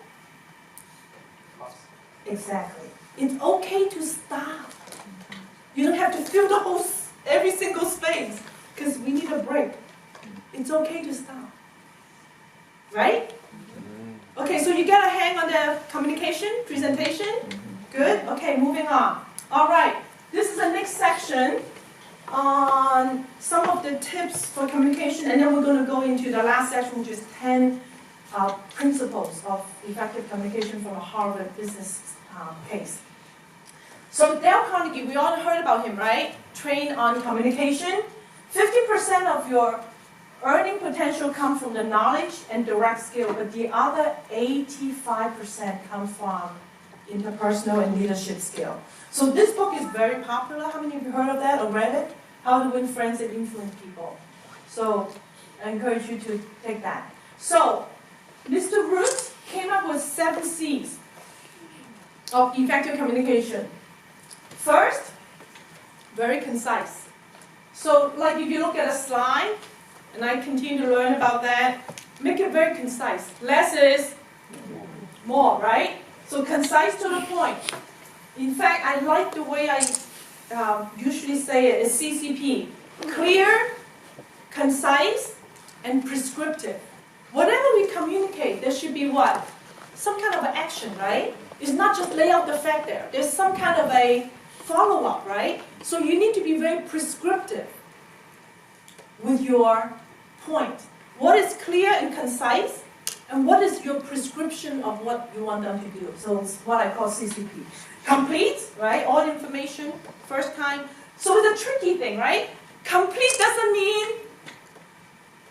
exactly. It's okay to stop. You don't have to fill the whole, every single space, because we need a break. It's okay to stop. Right? Okay, so you get a hang on the communication, presentation? Good? Okay, moving on. All right, this is the next section on some of the tips for communication, and then we're going to go into the last section, which is 10 principles of effective communication from a Harvard business case. So Dale Carnegie, we all heard about him, right? Trained on communication. 50% of your earning potential comes from the knowledge and direct skill, but the other 85% comes from interpersonal and leadership skill. So this book is very popular. How many of you heard of that or read it? How to Win Friends and Influence People. So I encourage you to take that. So Mr. Root came up with 7 C's of effective communication. First, very concise. So like if you look at a slide, and I continue to learn about that, make it very concise. Less is more, right? So concise to the point. In fact, I like the way I usually say it is CCP. Clear, concise, and prescriptive. Whatever we communicate, there should be what? Some kind of an action, right? It's not just lay out the fact there. There's some kind of a follow-up, right? So you need to be very prescriptive with your point. What is clear and concise, and what is your prescription of what you want them to do? So it's what I call CCP. Complete, right? All information, first time. So it's a tricky thing, right? Complete doesn't mean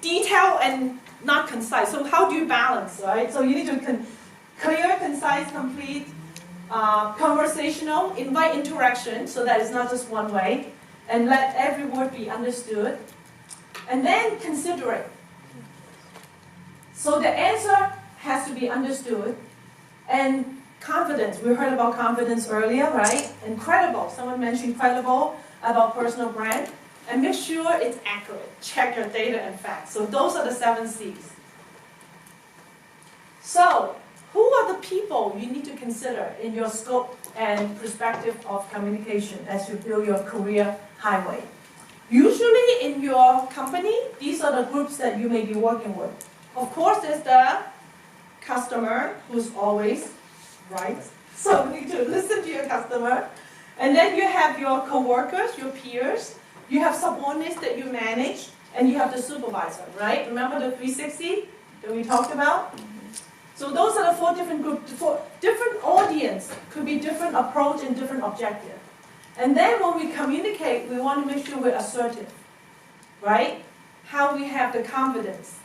detail and not concise. So how do you balance, right? So you need to clear, concise, complete, conversational, invite interaction, so that it's not just one way, and let every word be understood. And then considerate. So the answer has to be understood. And confidence, we heard about confidence earlier, right? And credible, someone mentioned credible about personal brand. And make sure it's accurate. Check your data and facts. So those are the 7 C's. So who are the people you need to consider in your scope and perspective of communication as you build your career highway? Usually in your company, these are the groups that you may be working with. Of course, there's the customer who's always right. So you need to listen to your customer. And then you have your coworkers, your peers. You have subordinates that you manage. And you have the supervisor, right? Remember the 360 that we talked about? So those are the 4 different groups. For different audience, could be different approach and different objective. And then when we communicate, we want to make sure we're assertive, right? How we have the confidence.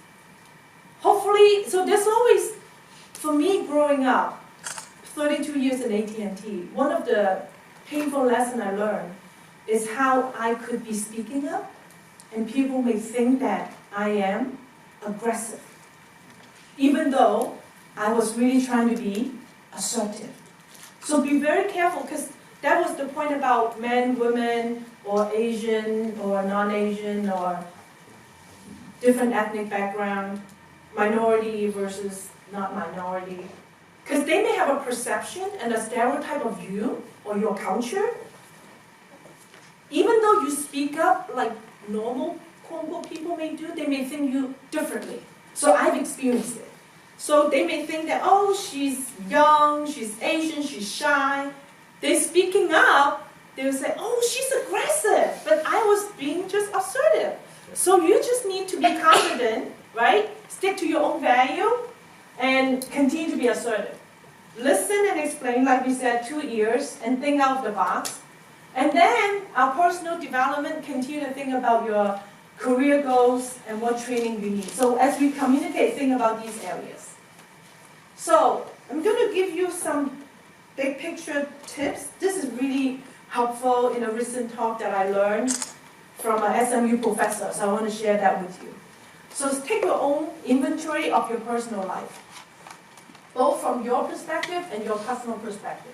Hopefully, so there's always, for me growing up, 32 years in AT&T, one of the painful lessons I learned is how I could be speaking up, and people may think that I am aggressive, even though I was really trying to be assertive. So be very careful, because that was the point about men, women, or Asian, or non-Asian, or different ethnic background, minority versus not minority. Because they may have a perception and a stereotype of you or your culture. Even though you speak up like normal, quote-unquote, people may do, they may think you differently. So I've experienced it. So they may think that, oh, she's young, she's Asian, she's shy. They're speaking up, they will say, oh, she's aggressive. But I was being just assertive. So you just need to be confident, right? Stick to your own value and continue to be assertive. Listen and explain, like we said, 2 ears, and think out of the box. And then our personal development, continue to think about your career goals and what training you need. So as we communicate, think about these areas. So I'm going to give you some big picture tips. This is really helpful in a recent talk that I learned from an SMU professor, so I want to share that with you. So take your own inventory of your personal life, both from your perspective and your customer perspective.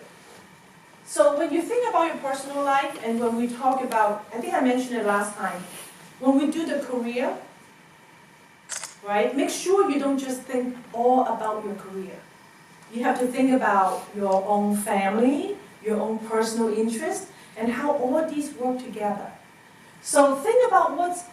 So when you think about your personal life, and when we talk about, I think I mentioned it last time, when we do the career, right, make sure you don't just think all about your career. You have to think about your own family, your own personal interest, and how all these work together. So think about what's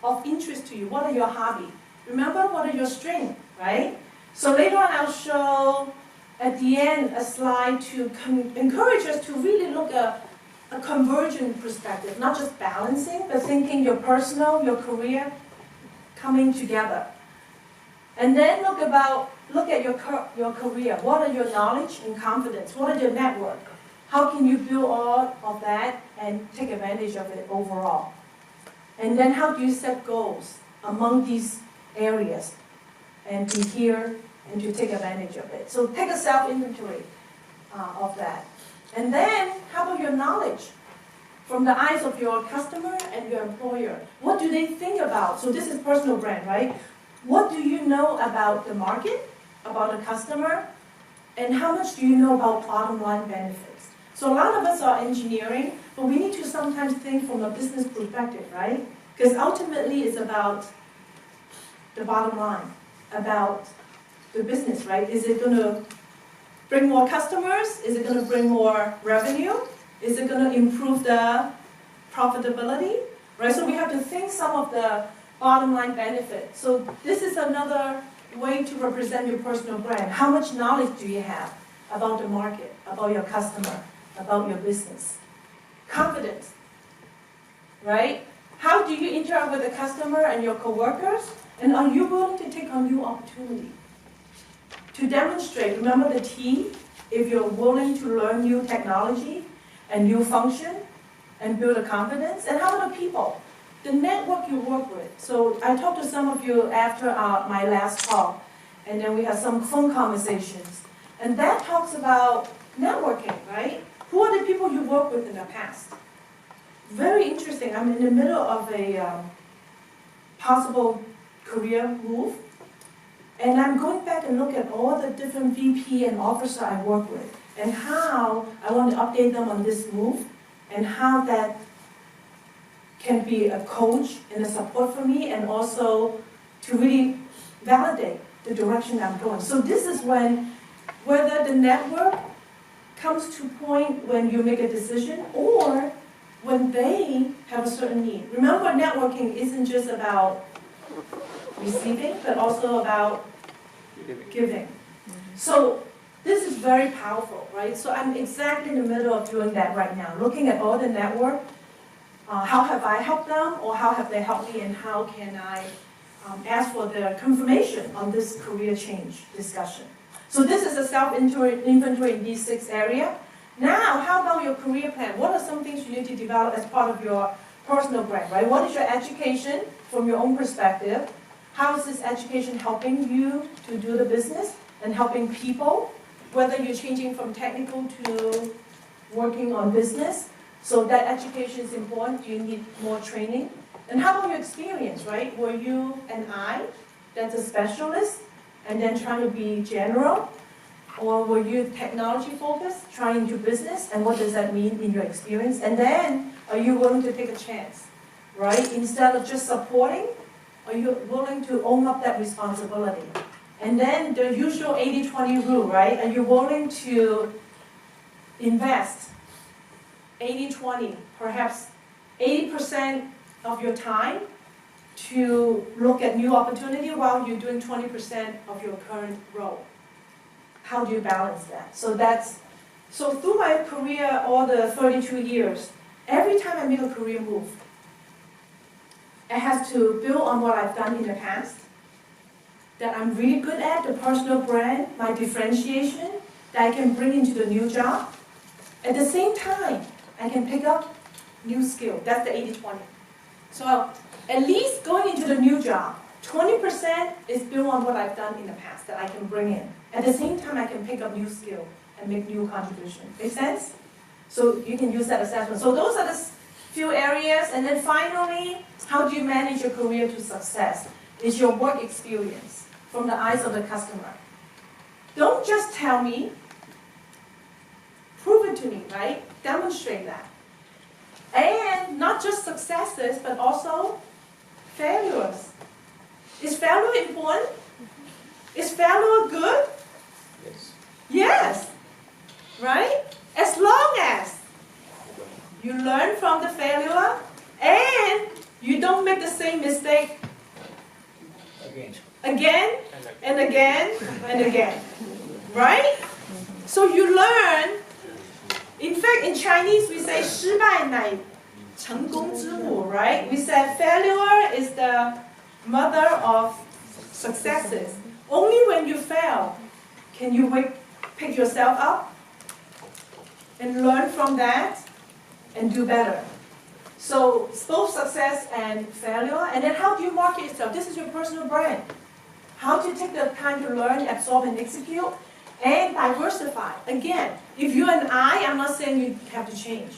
of interest to you. What are your hobbies? Remember, what are your strengths, right? So later on, I'll show at the end a slide to encourage us to really look at a convergent perspective, not just balancing, but thinking your personal, your career coming together. And then look at your career. What are your knowledge and confidence? What are your network? How can you build all of that and take advantage of it overall? And then how do you set goals among these areas and be here and to take advantage of it? So take a self-inventory of that. And then how about your knowledge from the eyes of your customer and your employer? What do they think about? So this is personal brand, right? What do you know about the market, about the customer, and how much do you know about bottom line benefits? So a lot of us are engineering, but we need to sometimes think from a business perspective, right? Because ultimately it's about the bottom line, about the business, right? Is it going to bring more customers? Is it going to bring more revenue? Is it going to improve the profitability? Right? So we have to think some of the bottom line benefits. So this is another way to represent your personal brand. How much knowledge do you have about the market, about your customer, about your business? Confidence, right? How do you interact with the customer and your coworkers? And are you willing to take on new opportunity? To demonstrate, remember the T, if you're willing to learn new technology and new function and build a confidence. And how about the people? The network you work with. So I talked to some of you after my last talk, and then we had some phone conversations. And that talks about networking, right? Who are the people you worked with in the past? Very interesting. I'm in the middle of a possible career move, and I'm going back and look at all the different VP and officer I work with, and how I want to update them on this move, and how that can be a coach and a support for me, and also to really validate the direction I'm going. So this is when, whether the network comes to a point when you make a decision, or when they have a certain need. Remember, networking isn't just about receiving, but also about giving. So this is very powerful, right? So I'm exactly in the middle of doing that right now, looking at all the network. How have I helped them, or how have they helped me, and how can I ask for their confirmation on this career change discussion? So this is a self-inventory in these 6 areas. Now, how about your career plan? What are some things you need to develop as part of your personal brand, right? What is your education from your own perspective? How is this education helping you to do the business and helping people? Whether you're changing from technical to working on business, so that education is important. You need more training. And how about your experience, right? Were you an I that's a specialist and then trying to be general? Or were you technology focused, trying to do business, and what does that mean in your experience? And then, are you willing to take a chance, right? Instead of just supporting, are you willing to own up that responsibility? And then the usual 80-20 rule, right? Are you willing to invest 80-20, perhaps 80% of your time to look at new opportunity while you're doing 20% of your current role? How do you balance that? So through my career, all the 32 years, every time I make a career move, I have to build on what I've done in the past, that I'm really good at, the personal brand, my differentiation, that I can bring into the new job. At the same time, I can pick up new skill. That's the 80-20. So at least going into the new job, 20% is built on what I've done in the past that I can bring in. At the same time, I can pick up new skill and make new contribution. Make sense? So you can use that assessment. So those are the few areas. And then finally, how do you manage your career to success? Is your work experience from the eyes of the customer. Don't just tell me, prove it to me, right? Demonstrate that. And not just successes, but also failures. Is failure important? Is failure good? Yes. Yes. Right? As long as you learn from the failure and you don't make the same mistake again and again and again. Right? So you learn. In fact, in Chinese we say 失败乃成功之母, right? We said failure is the mother of successes. Only when you fail can you pick yourself up and learn from that and do better. So it's both success and failure. And then how do you market yourself? This is your personal brand. How to take the time to learn, absorb, and execute, and diversify. Again, if you're an I, I'm not saying you have to change.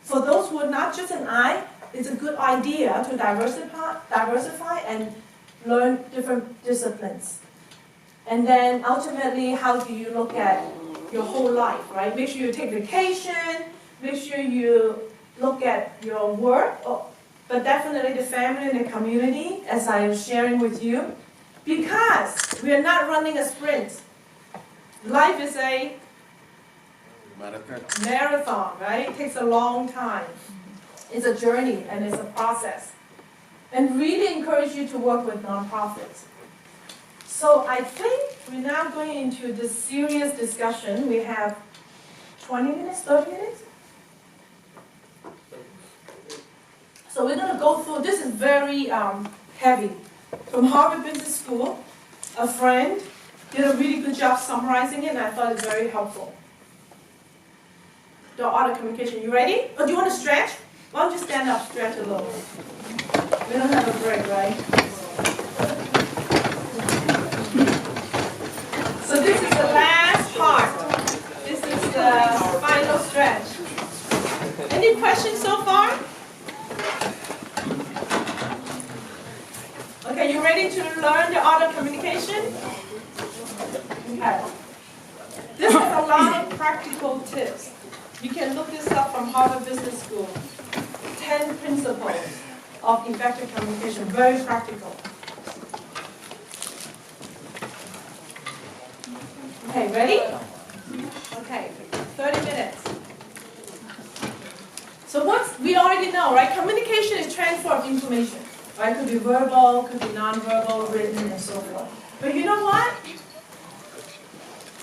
For those who are not just an I, it's a good idea to diversify and learn different disciplines. And then ultimately, how do you look at your whole life, right? Make sure you take vacation, make sure you look at your work, but definitely the family and the community, as I was sharing with you, because we are not running a sprint. Life is a marathon, right? It takes a long time. It's a journey and it's a process. And really encourage you to work with nonprofits. So I think we're now going into this serious discussion. We have 20 minutes, 30 minutes? So we're going to go through, this is very heavy. From Harvard Business School, a friend did a really good job summarizing it, and I thought it was very helpful. The art of communication. You ready? Or do you want to stretch? Why don't you stand up, stretch a little. We don't have a break, right? So this is the last part. This is the final stretch. Any questions so far? Okay, you ready to learn the art of communication? Okay. This has a lot of practical tips. You can look this up from Harvard Business School. 10 principles of effective communication, very practical. Okay, ready? Okay, 30 minutes. So what we already know, right? Communication is transfer of information. Right? Could be verbal, could be non-verbal, written, and so forth. But you know what?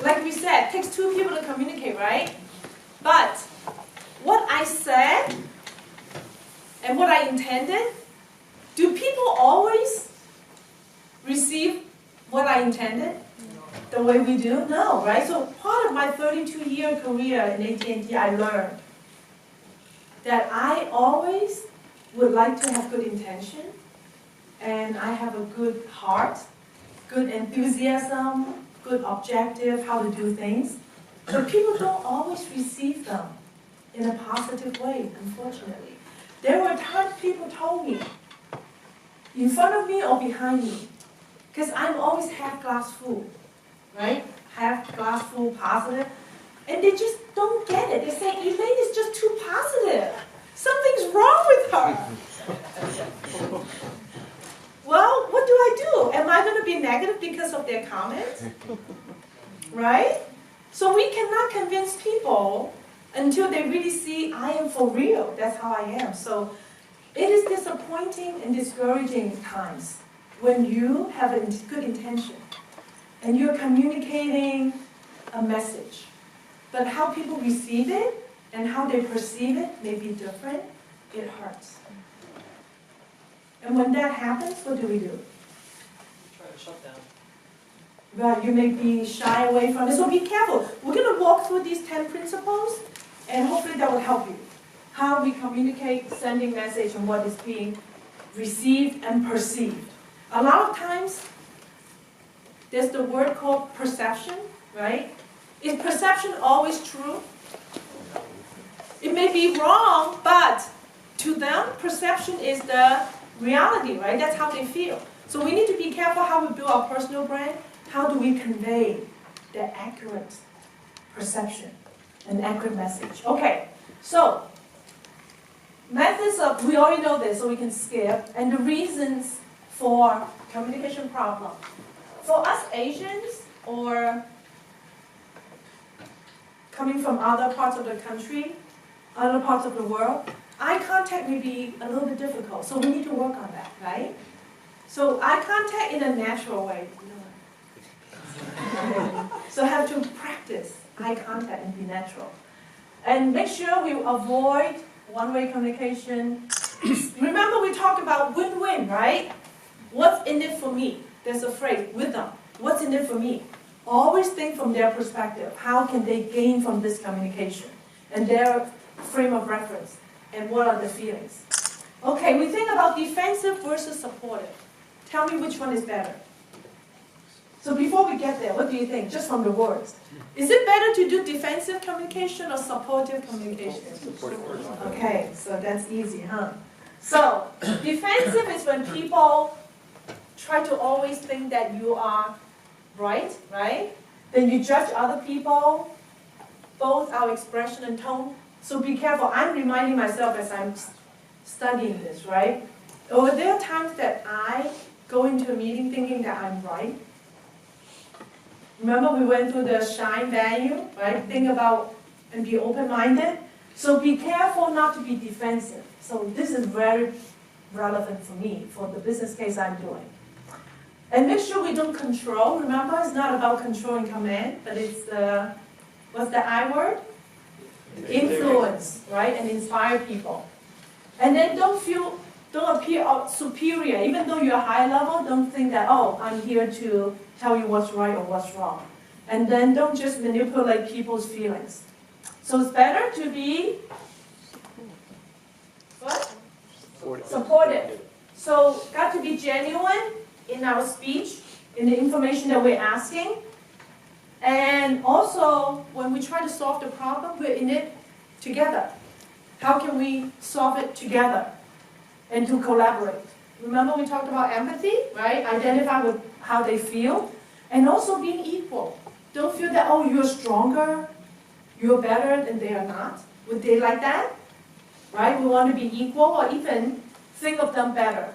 Like we said, it takes two people to communicate, right? But what I said and what I intended, do people always receive what I intended the way we do? No, right? So part of of my 32-year career in AT&T, I learned that I always would like to have good intention, and I have a good heart, good enthusiasm, good objective, how to do things. But people don't always receive them in a positive way, unfortunately. There were times people told me, in front of me or behind me, because I'm always half glass full, right? Half glass full positive. And they just don't get it. They say, Elaine is just too positive. Something's wrong with her. Well, what do I do? Am I going to be negative because of their comments? Right? So we cannot convince people until they really see I am for real. That's how I am. So it is disappointing and discouraging times when you have a good intention and you're communicating a message. But how people receive it and how they perceive it may be different. It hurts. And when that happens, what do we do? Try to shut down. Right, you may be shy away from it. So be careful. We're going to walk through these 10 principles, and hopefully that will help you. How we communicate, sending message, and what is being received and perceived. A lot of times, there's the word called perception, right? Is perception always true? It may be wrong, but to them, perception is the reality, right? That's how they feel. So we need to be careful how we build our personal brand. How do we convey the accurate perception, an accurate message? Okay, so methods of, we already know this, so we can skip, and the reasons for communication problem. For us Asians, or coming from other parts of the country, other parts of the world, eye contact may be a little bit difficult, so we need to work on that, right? So eye contact in a natural way. So have to practice eye contact and be natural. And make sure we avoid one-way communication. Remember we talked about win-win, right? What's in it for me? There's a phrase, with them. What's in it for me? Always think from their perspective. How can they gain from this communication? And their frame of reference. And what are the feelings? Okay, we think about defensive versus supportive. Tell me which one is better. So before we get there, what do you think, just from the words? Is it better to do defensive communication or supportive communication? Okay, so that's easy, huh? So defensive is when people try to always think that you are right? Then you judge other people, both our expression and tone. So be careful. I'm reminding myself as I'm studying this, right? Or there are times that I go into a meeting thinking that I'm right. Remember we went through the shine value, right? Think about and be open-minded. So be careful not to be defensive. So this is very relevant for me, for the business case I'm doing. And make sure we don't control. Remember, it's not about control and command, but it's the, what's the I word? Influence, right? And inspire people. And then don't appear superior. Even though you're high level, don't think that, oh, I'm here to tell you what's right or what's wrong. And then don't just manipulate people's feelings. So it's better to be what? Supportive. So got to be genuine in our speech, in the information that we're asking. And also, when we try to solve the problem, we're in it together. How can we solve it together and to collaborate? Remember we talked about empathy, right? Identify with how they feel. And also being equal. Don't feel that, oh, you're stronger, you're better, and they are not. Would they like that? Right? We want to be equal, or even think of them better.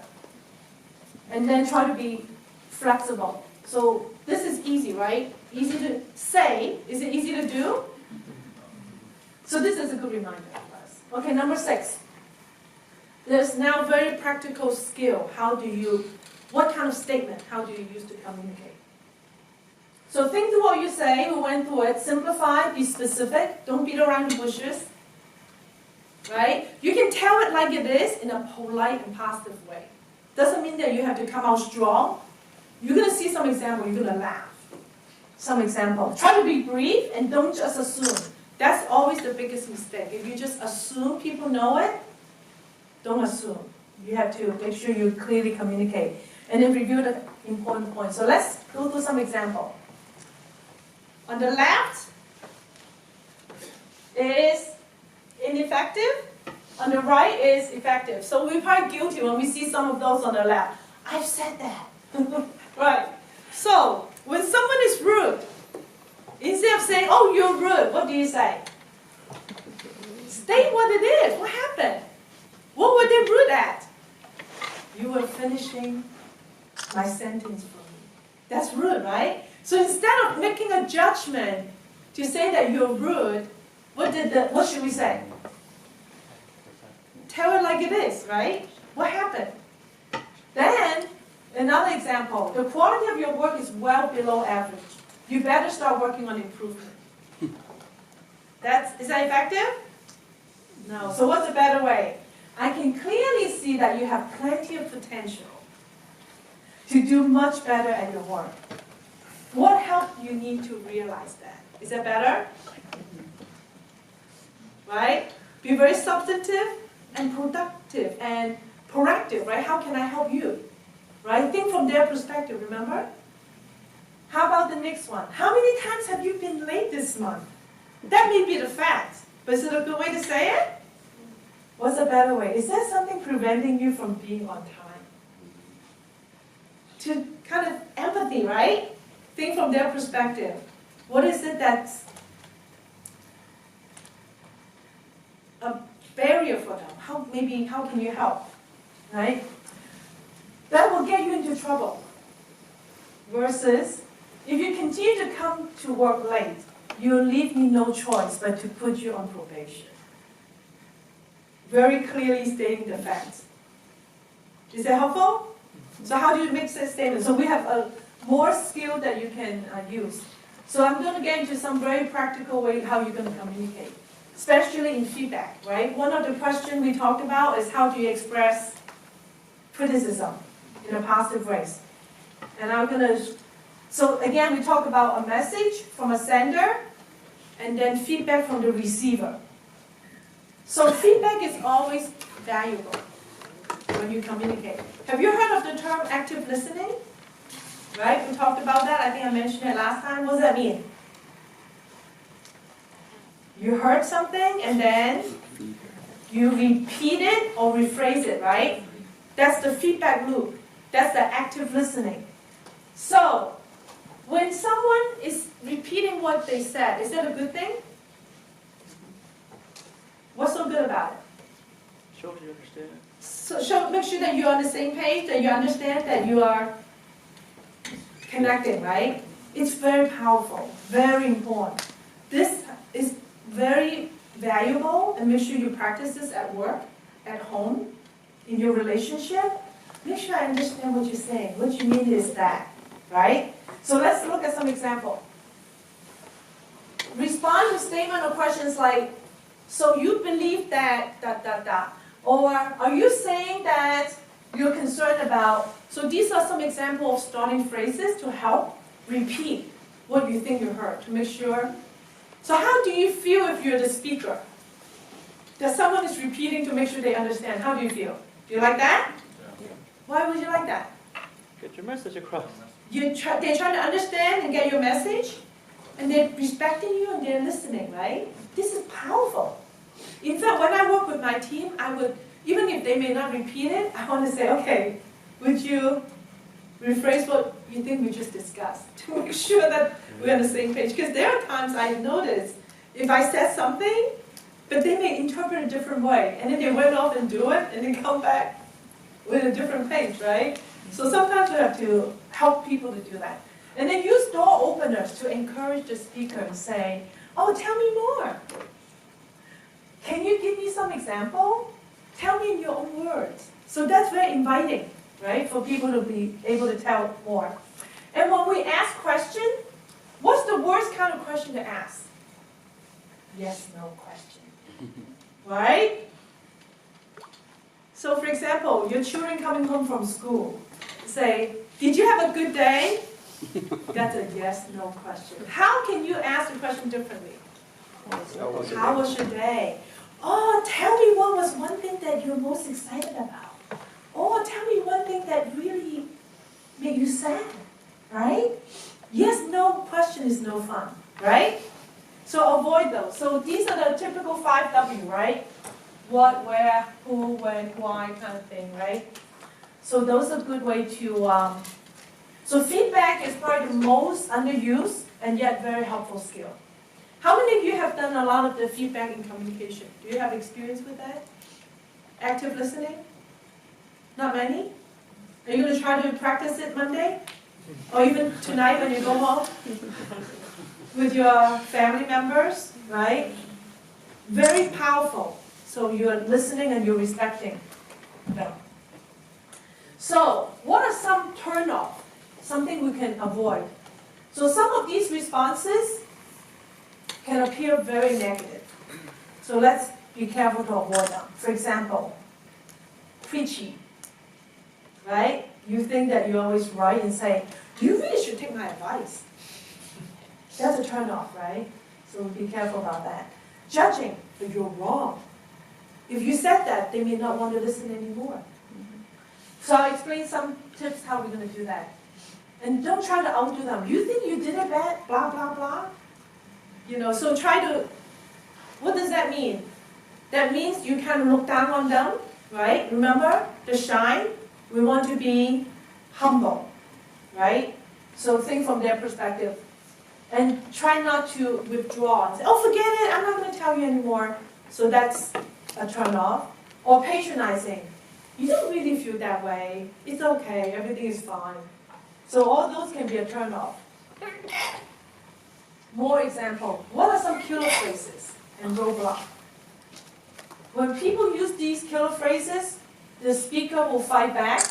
And then try to be flexible. So this is easy, right? Easy to say. Is it easy to do? So this is a good reminder for us. Okay, number 6. There's now very practical skill. What kind of statement, how do you use to communicate? So think through what you say. We went through it. Simplify, be specific. Don't beat around the bushes. Right? You can tell it like it is in a polite and positive way. Doesn't mean that you have to come out strong. You're going to see some example. You're going to laugh. some example. Try to be brief and don't just assume. That's always the biggest mistake. If you just assume people know it, don't assume. You have to make sure you clearly communicate. And then review the important points. So let's go through some example. On the left is ineffective. On the right is effective. So we're probably guilty when we see some of those on the left. I've said that. Right. So when someone is rude, instead of saying, oh, you're rude, what do you say? State what it is. What happened? What were they rude at? You were finishing my sentence for me. That's rude, right? So instead of making a judgment to say that you're rude, what should we say? Tell it like it is, right? What happened? Then, another example, the quality of your work is well below average. You better start working on improvement. Is that effective? No. So what's a better way? I can clearly see that you have plenty of potential to do much better at your work. What help you need to realize that? Is that better? Right? Be very substantive and productive and proactive, right? How can I help you? Right? Think from their perspective, remember? How about the next one? How many times have you been late this month? That may be the fact, but is it a good way to say it? What's a better way? Is there something preventing you from being on time? To kind of empathy, right? Think from their perspective. What is it that's a barrier for them? How can you help? Right? That will get you into trouble. Versus, if you continue to come to work late, you'll leave me no choice but to put you on probation. Very clearly stating the facts. Is that helpful? So how do you make that statement? So we have a more skill that you can use. So I'm going to get into some very practical way how you're going to communicate, especially in feedback, right? One of the questions we talked about is how do you express criticism in a positive way. And I'm going to, so again, we talk about a message from a sender and then feedback from the receiver. So feedback is always valuable when you communicate. Have you heard of the term active listening? Right? We talked about that. I think I mentioned it last time. What does that mean? You heard something and then you repeat it or rephrase it, right? That's the feedback loop. That's the active listening. So, when someone is repeating what they said, is that a good thing? What's so good about it? Show you understand. So make sure that you're on the same page, that you understand, that you are connecting, right? It's very powerful, very important. This is very valuable, and make sure you practice this at work, at home, in your relationship. Make sure I understand what you're saying. What you mean is that, right? So let's look at some example. Respond to statement or questions like, so you believe that, ... Or are you saying that you're concerned about... So these are some examples of starting phrases to help repeat what you think you heard, to make sure. So how do you feel if you're the speaker? That someone is repeating to make sure they understand. How do you feel? Do you like that? Yeah. Why would you like that? Get your message across. They're trying to understand and get your message, and they're respecting you and they're listening, right? This is powerful. In fact, when I work with my team, I would, even if they may not repeat it, I want to say, okay, would you rephrase what you think we just discussed to make sure that we're on the same page? Because there are times I notice if I said something, but they may interpret a different way, and then they went off and do it, and then come back with a different page, right? So sometimes we have to help people to do that. And then use door openers to encourage the speaker and say, oh, tell me more. Can you give me some example? Tell me in your own words. So that's very inviting, right, for people to be able to tell more. And when we ask questions, what's the worst kind of question to ask? Yes, no question. Right? So for example, your children coming home from school, say, did you have a good day? That's a yes, no question. How can you ask the question differently? How was your day? Oh, tell me what was one thing that you're most excited about. Oh, tell me one thing that really made you sad, right? Yes, no question is no fun, right? So avoid those. So these are the typical 5W, right? What, where, who, when, why kind of thing, right? So those are a good way to, so feedback is probably the most underused and yet very helpful skill. How many of you have done a lot of the feedback in communication? Do you have experience with that? Active listening? Not many? Are you going to try to practice it Monday? Or even tonight when you go home? With your family members, right? Very powerful. So you're listening and you're respecting them. So what are some turn-off? Something we can avoid. So some of these responses can appear very negative. So let's be careful to avoid them. For example, preachy, right? You think that you're always right and say, you really should take my advice. That's a turn-off, right? So be careful about that. Judging, but you're wrong. If you said that, they may not want to listen anymore. So I'll explain some tips how we're going to do that. And don't try to outdo them. You think you did it bad, blah, blah, blah. So try to, what does that mean? That means you kind of look down on them, right? Remember, the shine, we want to be humble, right? So think from their perspective. And try not to withdraw and say, oh, forget it, I'm not going to tell you anymore. So that's a turn off. Or patronizing. You don't really feel that way. It's okay, everything is fine. So all those can be a turn off. More example. What are some killer phrases and roadblock? When people use these killer phrases, the speaker will fight back.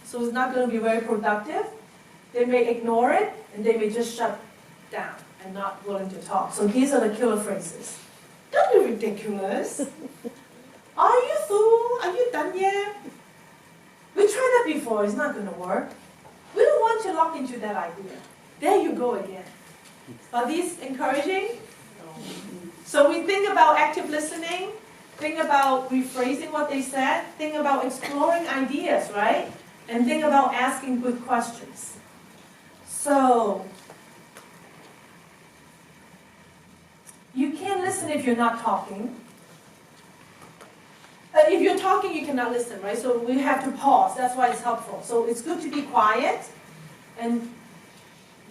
So it's not going to be very productive. They may ignore it, and they may just shut down and not willing to talk. So these are the killer phrases. Don't be ridiculous. Are you through? Are you done yet? We tried that before. It's not going to work. We don't want to lock into that idea. There you go again. Are these encouraging? So we think about active listening, think about rephrasing what they said, think about exploring ideas, right? And think about asking good questions. So you can't listen if you're not talking. If you're talking, you cannot listen, right? So we have to pause. That's why it's helpful. So it's good to be quiet, and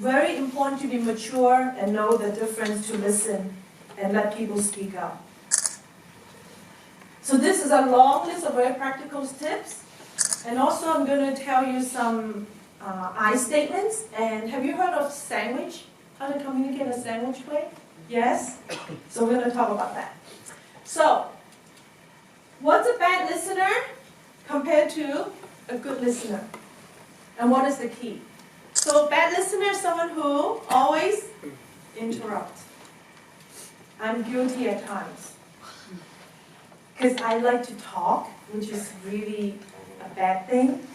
very important to be mature and know the difference to listen and let people speak up. So this is a long list of very practical tips. And also I'm going to tell you some I statements. And have you heard of sandwich? How to communicate a sandwich way? Yes? So we're going to talk about that. So, what's a bad listener compared to a good listener? And what is the key? So bad listener is someone who always interrupts. I'm guilty at times. Because I like to talk, which is really a bad thing.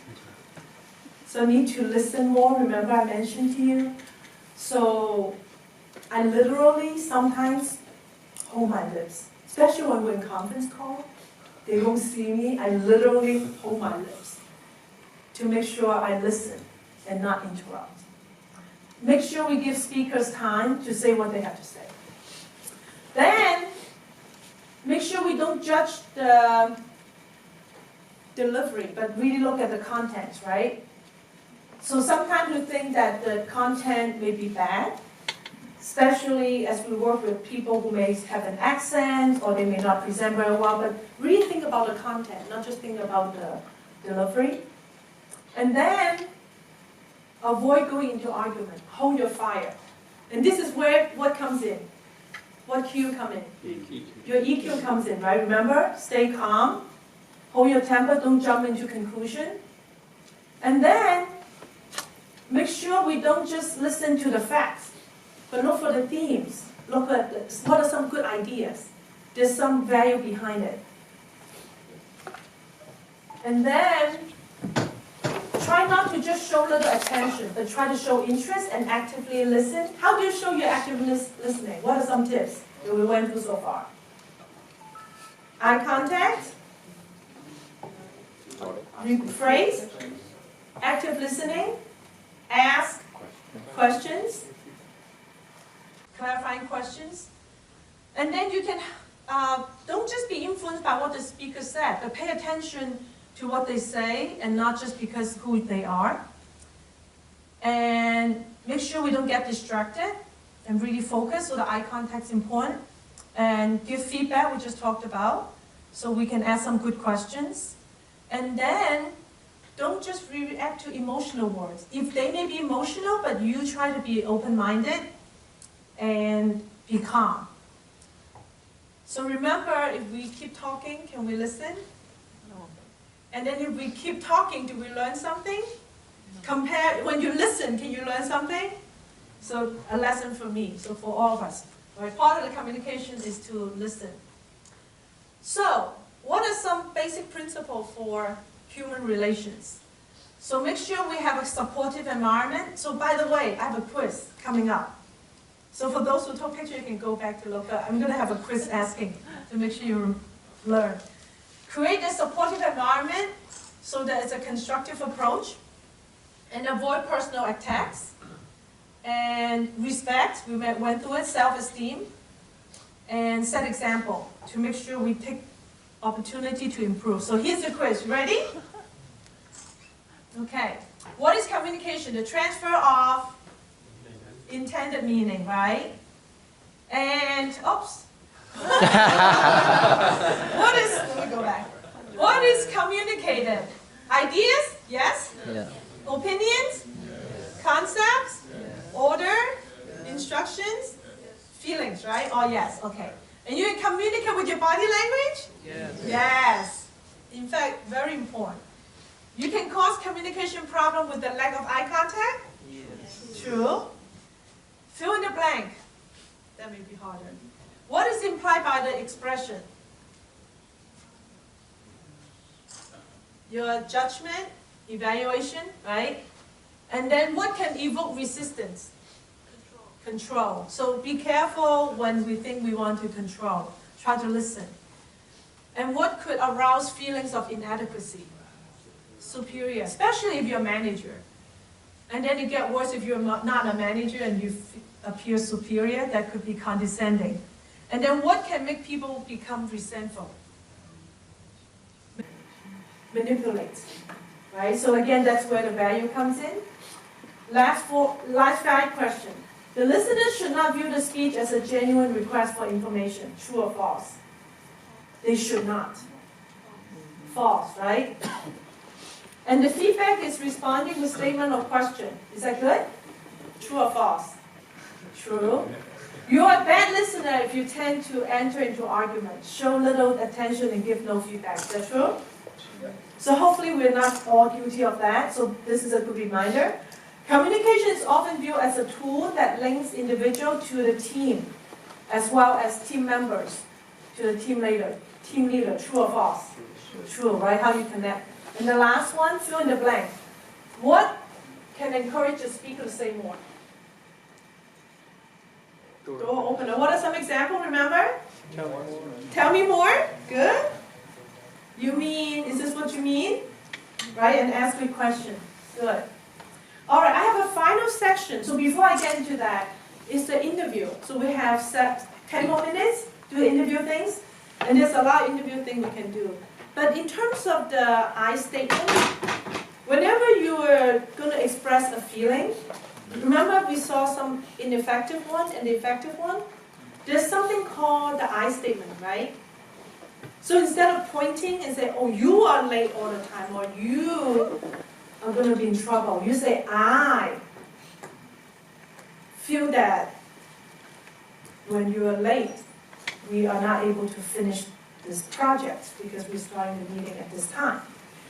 So I need to listen more. Remember I mentioned to you? So I literally sometimes hold my lips. Especially when we're in conference call. They won't see me. I literally hold my lips to make sure I listen and not interrupt. Make sure we give speakers time to say what they have to say. Then, make sure we don't judge the delivery, but really look at the content, right? So sometimes we think that the content may be bad, especially as we work with people who may have an accent or they may not present very well, but really think about the content, not just think about the delivery. And then, avoid going into argument. Hold your fire. And this is where what comes in? What cue come in? EQ. Your EQ comes in, right? Remember, stay calm. Hold your temper. Don't jump into conclusion. And then, make sure we don't just listen to the facts, but look for the themes. Look at what are some good ideas. There's some value behind it. And then, try not to just show little attention, but try to show interest and actively listen. How do you show your active listening? What are some tips that we went through so far? Eye contact, rephrase, active listening, ask questions, clarifying questions. And then you can, don't just be influenced by what the speaker said, but pay attention to what they say and not just because who they are. And make sure we don't get distracted and really focus, so the eye contact is important. And give feedback, we just talked about, so we can ask some good questions. And then don't just react to emotional words. If they may be emotional, but you try to be open-minded and be calm. So remember, if we keep talking, can we listen? No. And then if we keep talking, do we learn something? No. Compare, when you listen, can you learn something? So a lesson for me, so for all of us. Right? Part of the communication is to listen. So, what are some basic principles for human relations? So make sure we have a supportive environment. So by the way, I have a quiz coming up. So for those who took picture, you can go back to look up. I'm going to have a quiz asking to make sure you learn. Create a supportive environment so that it's a constructive approach. And avoid personal attacks. And respect, we went through it, self-esteem. And set example to make sure we take opportunity to improve. So here's the quiz. Ready? Okay. What is communication? The transfer of intended meaning, right? And, oops. Let me go back. What is communicated? Ideas? Yes? Yeah. Opinions? Concepts? Order? Instructions? Feelings, right? Oh, yes, okay. And you can communicate with your body language? Yes. Yes. In fact, very important. You can cause communication problem with the lack of eye contact? Yes. True. Fill in the blank. That may be harder. What is implied by the expression? Your judgment, evaluation, right? And then what can evoke resistance? Control. So be careful when we think we want to control. Try to listen. And what could arouse feelings of inadequacy? Superior, especially if you're a manager. And then it gets worse if you're not a manager and you appear superior. That could be condescending. And then what can make people become resentful? Manipulate. Right? So again, that's where the value comes in. Last value question. The listeners should not view the speech as a genuine request for information. True or false? They should not. False, right? And the feedback is responding with statement or question. Is that good? True or false? True. You are a bad listener if you tend to enter into arguments, show little attention and give no feedback. Is that true? So hopefully we're not all guilty of that. So this is a good reminder. Communication is often viewed as a tool that links individual to the team, as well as team members to the team leader. True or false? True, right? How you connect. And the last one, fill in the blank. What can encourage the speaker to say more? Door opener. What are some examples, remember? Tell me more. Good. You mean, is this what you mean? Right, and ask good question. Good. All right, I have a final section. So before I get into that, it's the interview. So we have 10 more minutes to interview things. And there's a lot of interview things we can do. But in terms of the I statement, whenever you are going to express a feeling, remember we saw some ineffective ones and the effective one? There's something called the I statement, right? So instead of pointing and say, oh, you are late all the time, or you are going to be in trouble, you say, I feel that when you are late, we are not able to finish this project because we're starting the meeting at this time.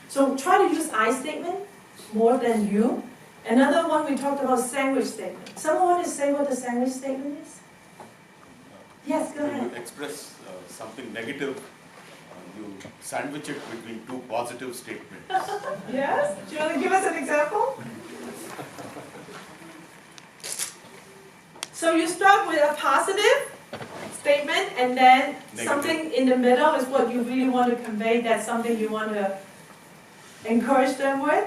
So try to use I statement more than you. Another one we talked about, sandwich statement. Someone want to say what the sandwich statement is? Yes, go ahead. When you express something negative, you sandwich it between two positive statements. Yes? Do you want to give us an example? So you start with a positive statement, and then Negative. something in the middle is what you really want to convey, that's something you want to encourage them with,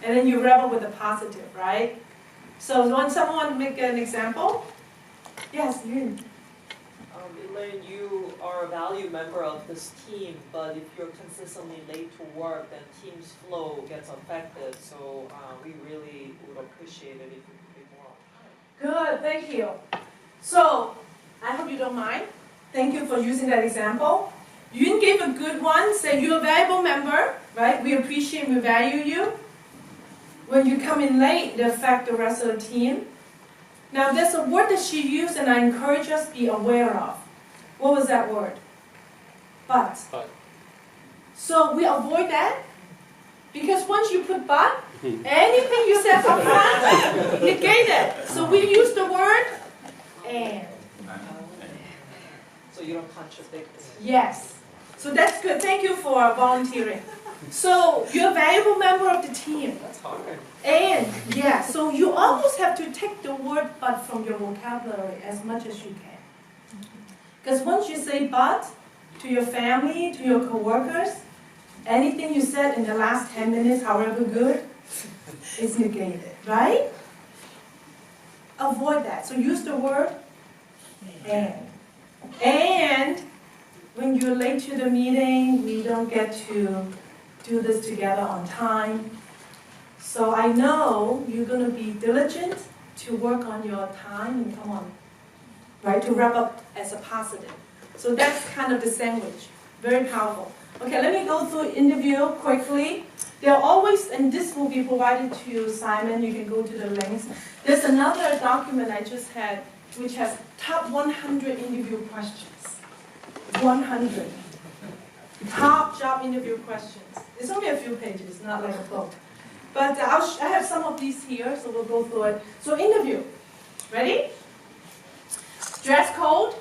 and then you wrap up with a positive, right? So when someone make an example? Yes, Yun. Elaine, you are a valued member of this team, but if you're consistently late to work, then team's flow gets affected. So we really would appreciate it if you could be more on time. Good, thank you. So, I hope you don't mind. Thank you for using that example. Yun gave a good one, say you're a valuable member, right? We appreciate, we value you. When you come in late, it affects the rest of the team. Now, there's a word that she used, and I encourage us to be aware of. What was that word? But. But. So we avoid that, because once you put but, anything you said up front, negate it. So we use the word and. So you don't contradict it. Yes. So that's good. Thank you for volunteering. So you're a valuable member of the team. That's hard. And, yeah, so you almost have to take the word but from your vocabulary as much as you can. Because once you say but to your family, to your coworkers, anything you said in the last 10 minutes, however good, is negated, right? Avoid that. So use the word and. And when you're late to the meeting, we don't get to do this together on time. So I know you're going to be diligent to work on your time and come on, right, to wrap up as a positive. So that's kind of the sandwich. Very powerful. Okay, let me go through interview quickly. There are always, and this will be provided to you, Simon, you can go to the links. There's another document I just had, which has top 100 interview questions. 100. Top job interview questions. It's only a few pages, not like a book. But I have some of these here, so we'll go through it. So interview. Ready? Dress code.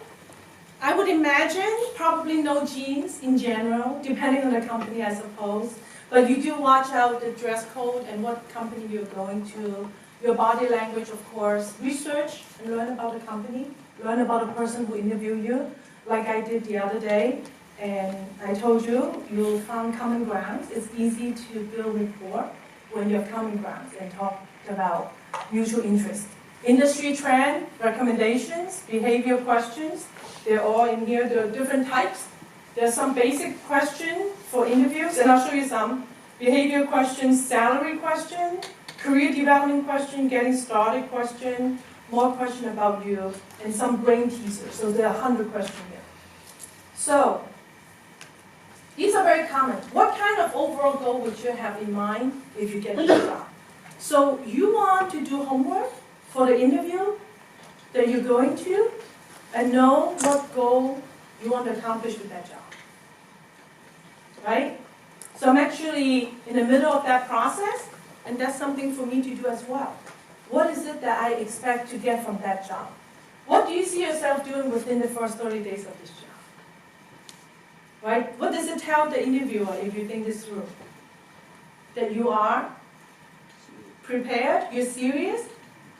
I would imagine probably no jeans in general, depending on the company, I suppose. But you do watch out the dress code and what company you're going to. Your body language, of course. Research and learn about the company. Learn about the person who interviewed you, like I did the other day. And I told you, you'll find common grounds. It's easy to build rapport when you have common grounds and talk about mutual interest. Industry trend, recommendations, behavior questions. They're all in here. There are different types. There's some basic questions for interviews, and I'll show you some. Behavior questions, salary question, career development question, getting started question, more question about you, and some brain teasers. So there are 100 questions here. So, these are very common. What kind of overall goal would you have in mind if you get the job? So you want to do homework for the interview that you're going to and know what goal you want to accomplish with that job. Right? So I'm actually in the middle of that process, and that's something for me to do as well. What is it that I expect to get from that job? What do you see yourself doing within the first 30 days of this job? Right? What does it tell the interviewer if you think this through? That you are prepared, you're serious,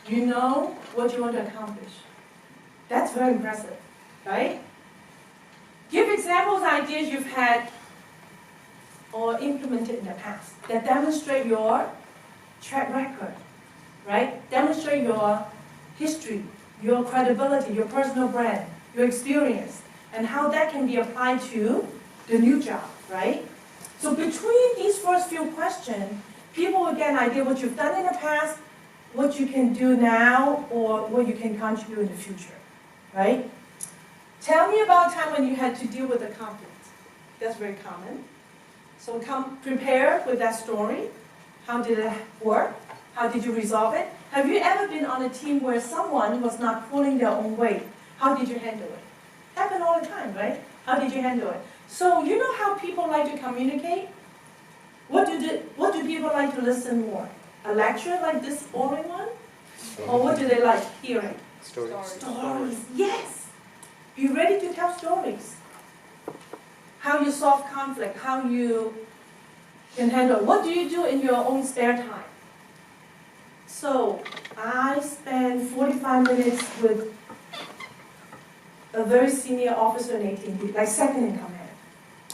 you know what you want to accomplish. That's very impressive, right? Give examples, ideas you've had or implemented in the past that demonstrate your track record, right? Demonstrate your history, your credibility, your personal brand, your experience, and how that can be applied to the new job, right? So between these first few questions, people will get an idea what you've done in the past, what you can do now, or what you can contribute in the future, right? Tell me about a time when you had to deal with a conflict. That's very common. So come prepared with that story. How did it work? How did you resolve it? Have you ever been on a team where someone was not pulling their own weight? How did you handle it? Happen all the time, right? How did you handle it? So you know how people like to communicate? What do people like to listen more? A lecture like this boring one? Or what do they like hearing? Stories. Stories, yes! Be ready to tell stories. how you solve conflict, how you can handle. What do you do in your own spare time? So I spend 45 minutes with a very senior officer in AT&T, like second in command.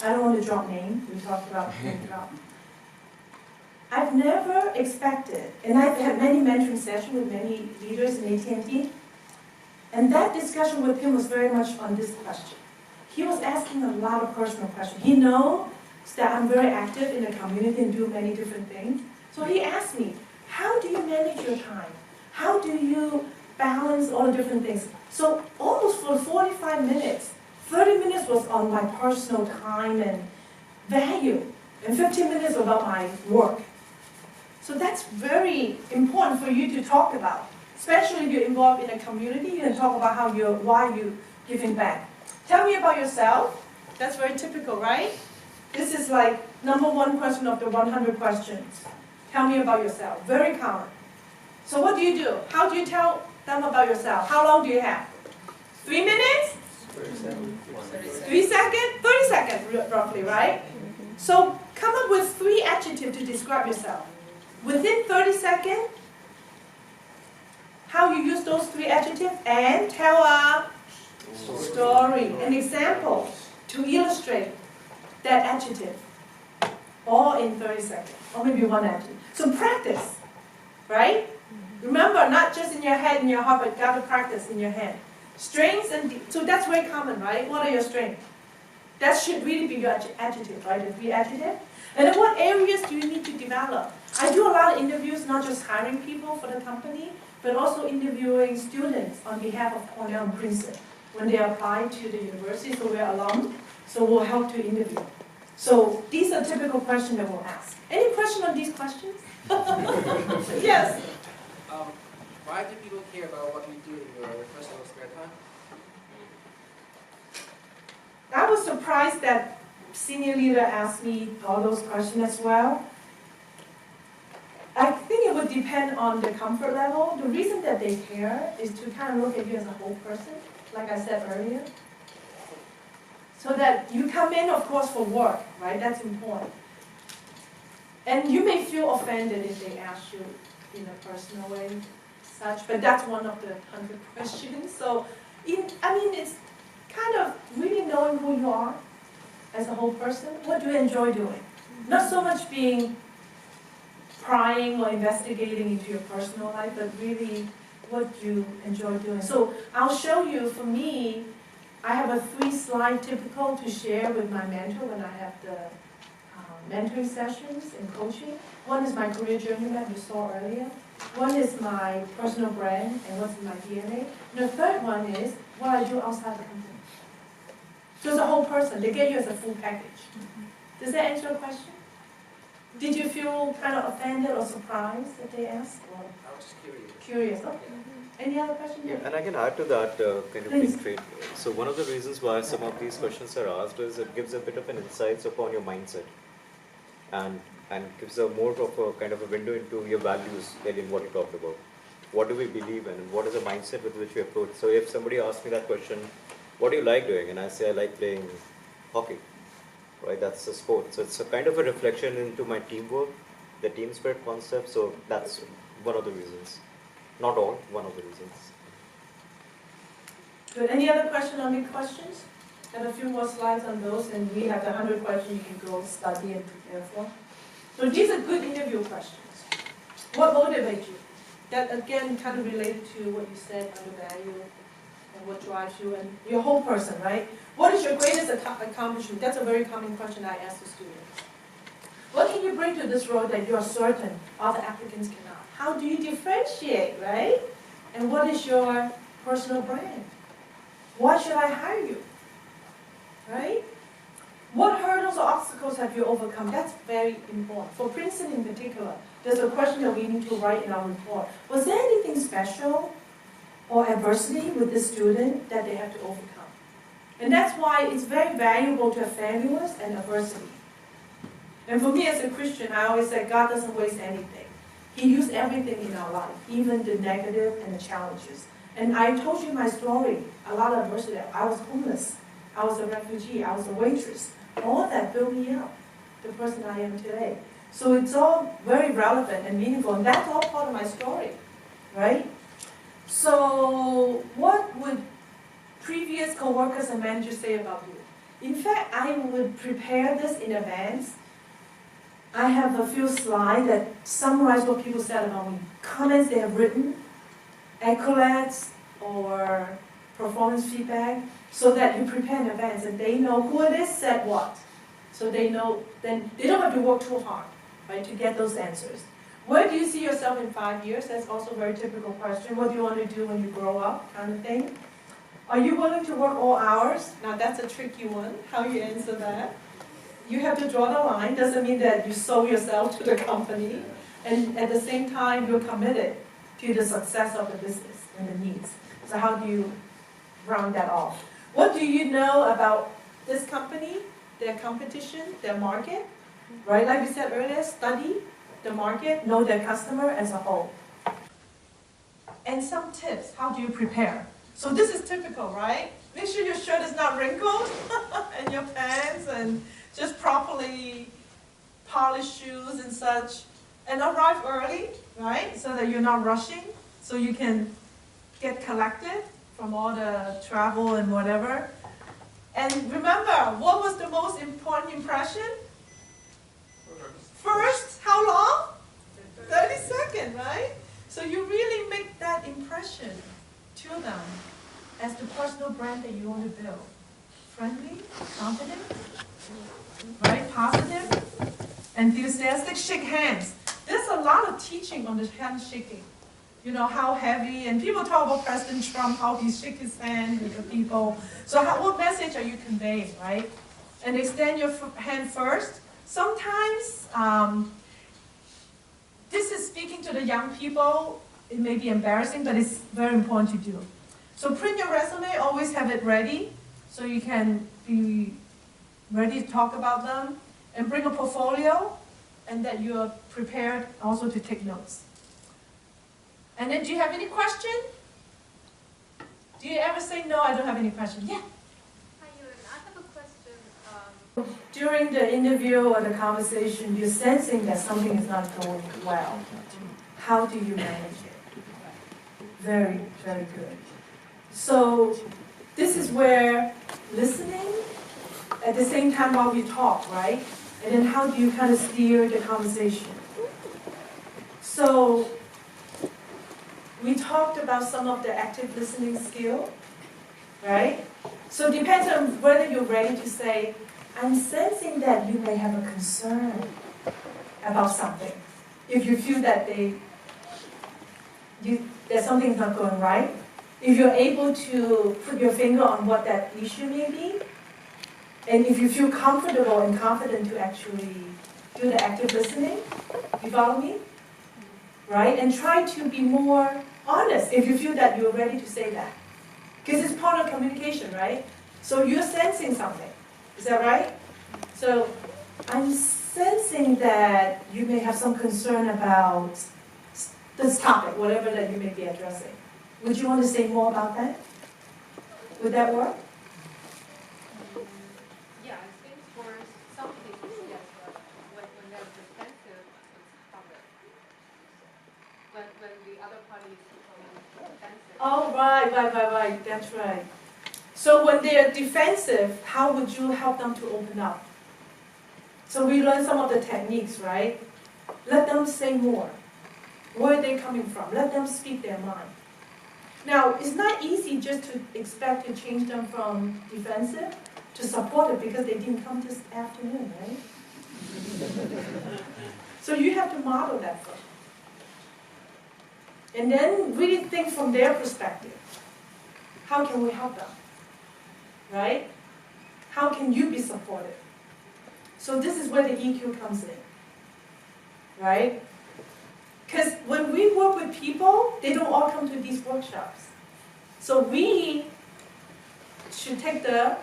I don't want to drop name. We talked about name drop. I've never expected, and I've had many mentoring sessions with many leaders in AT&T, and that discussion with him was very much on this question. He was asking a lot of personal questions. He knows that I'm very active in the community and do many different things. So he asked me, how do you manage your time? How do you balance all the different things? So almost for 45 minutes, 30 minutes was on my personal time and value, and 15 minutes about my work. So that's very important for you to talk about, especially if you're involved in a community. You can talk about why you're giving back. Tell me about yourself. That's very typical, right? This is like #1 question of the 100 questions. Tell me about yourself. Very common. So what do you do? How do you tell them about yourself? How long do you have? 3 minutes? 3 seconds? 30 seconds, roughly, right? So come up with 3 adjectives to describe yourself. Within 30 seconds, how you use those 3 adjectives, and tell a story, an example to illustrate that adjective, all in 30 seconds, or maybe 1 adjective. So practice, right? Remember, not just in your head and your heart, but got to practice in your head. Strengths so that's very common, right? What are your strengths? That should really be your adjective, right? The 3 adjectives. And then what areas do you need to develop? I do a lot of interviews, not just hiring people for the company, but also interviewing students on behalf of Cornell and Princeton when they apply to the university, so we're alum, so we'll help to interview. So these are typical questions that we'll ask. Any question on these questions? Yes? Why do people care about what you do in your personal spare time? I was surprised that senior leader asked me all those questions as well. I think it would depend on the comfort level. The reason that they care is to kind of look at you as a whole person, like I said earlier. So that you come in, of course, for work, right? That's important. And you may feel offended if they ask you in a personal way, such, but that's one of the 100 questions. So, it's kind of really knowing who you are as a whole person. What do you enjoy doing? Not so much being prying or investigating into your personal life, but really what you enjoy doing. So I'll show you, for me, I have a 3-slide typical to share with my mentor when I have the mentoring sessions and coaching. One is my career journey map you saw earlier. One is my personal brand and what's in my DNA. And the third one is what I do outside the company. So it's a whole person. They get you as a full package. Does that answer your question? Did you feel kind of offended or surprised that they asked? Or I was just curious. curious? Okay. Any other questions? Yeah, and I can add to that kind of Please. being trained. So one of the reasons why some of these questions are asked is it gives a bit of an insight upon your mindset, and gives a more of a kind of a window into your values, in what you talked about. What do we believe in, and what is the mindset with which we approach? So if somebody asks me that question, what do you like doing? And I say I like playing hockey, right? That's a sport. So it's a kind of a reflection into my teamwork, the team spirit concept. So that's one of the reasons. Not all, one of the reasons. Good. Any other question on these questions? Got a few more slides on those, and we have the 100 questions you can go study and prepare for. So these are good interview questions. What motivates you? That again kind of related to what you said on the value and what drives you and your whole person, right? What is your greatest accomplishment? That's a very common question I ask the students. What can you bring to this role that you are certain other applicants cannot? How do you differentiate, right? And what is your personal brand? Why should I hire you? Right? What hurdles or obstacles have you overcome? That's very important. For Princeton in particular, there's a question that we need to write in our report. Was there anything special or adversity with this student that they have to overcome? And that's why it's very valuable to have failures and adversity. And for me as a Christian, I always say God doesn't waste anything. He used everything in our life, even the negative and the challenges. And I told you my story, a lot of adversity. I was homeless. I was a refugee. I was a waitress. All that built me up, the person I am today. So it's all very relevant and meaningful, and that's all part of my story, right? So what would previous coworkers and managers say about you? In fact, I would prepare this in advance. I have a few slides that summarize what people said about me, comments they have written, accolades or performance feedback, so that you prepare in advance and they know who it is said what. So they know, then they don't have to work too hard, right, to get those answers. Where do you see yourself in 5 years? That's also a very typical question. What do you want to do when you grow up, kind of thing? Are you willing to work all hours? Now that's a tricky one, how you answer that. You have to draw the line. Doesn't mean that you sold yourself to the company. And at the same time, you're committed to the success of the business and the needs. So how do you round that off? What do you know about this company, their competition, their market? Right, like we said earlier, study the market, know their customer as a whole. And some tips, how do you prepare? So this is typical, right? Make sure your shirt is not wrinkled and your pants, and just properly polished shoes and such. And arrive early, right? So that you're not rushing, so you can get collected from all the travel and whatever. And remember, what was the most important impression? First, how long? 30 seconds, right? So you really make that impression to them as the personal brand that you want to build. Friendly, confident, right? Positive, enthusiastic, shake hands. There's a lot of teaching on the handshaking. You know, how heavy, and people talk about President Trump, how he shook his hand with the people. So what message are you conveying, right? And extend your hand first. Sometimes, this is speaking to the young people. It may be embarrassing, but it's very important to do. So print your resume, always have it ready, so you can be ready to talk about them. And bring a portfolio, and that you are prepared also to take notes. And then, do you have any question? Do you ever say, no, I don't have any question? Yeah? Hi, Elaine. I have a question. During the interview or the conversation, you're sensing that something is not going well. How do you manage it? Very, very good. So this is where listening, at the same time while we talk, right? And then how do you kind of steer the conversation? So we talked about some of the active listening skill, right? So it depends on whether you're ready to say, I'm sensing that you may have a concern about something. If you feel that that something's not going right, if you're able to put your finger on what that issue may be, and if you feel comfortable and confident to actually do the active listening, you follow me? Right? And try to be more honest if you feel that you're ready to say that. Because it's part of communication, right? So you're sensing something. Is that right? So I'm sensing that you may have some concern about this topic, whatever that you may be addressing. Would you want to say more about that? Would that work? Yeah, I think for some cases, yes, when they're defensive, it's covered. When the other party is becoming defensive. Oh, right. That's right. So when they are defensive, how would you help them to open up? So we learned some of the techniques, right? Let them say more. Where are they coming from? Let them speak their mind. Now, it's not easy just to expect to change them from defensive to supportive because they didn't come this afternoon, right? So you have to model that first. And then really think from their perspective. How can we help them? Right? How can you be supportive? So this is where the EQ comes in. Right? Because when we work with people, they don't all come to these workshops. So we should take the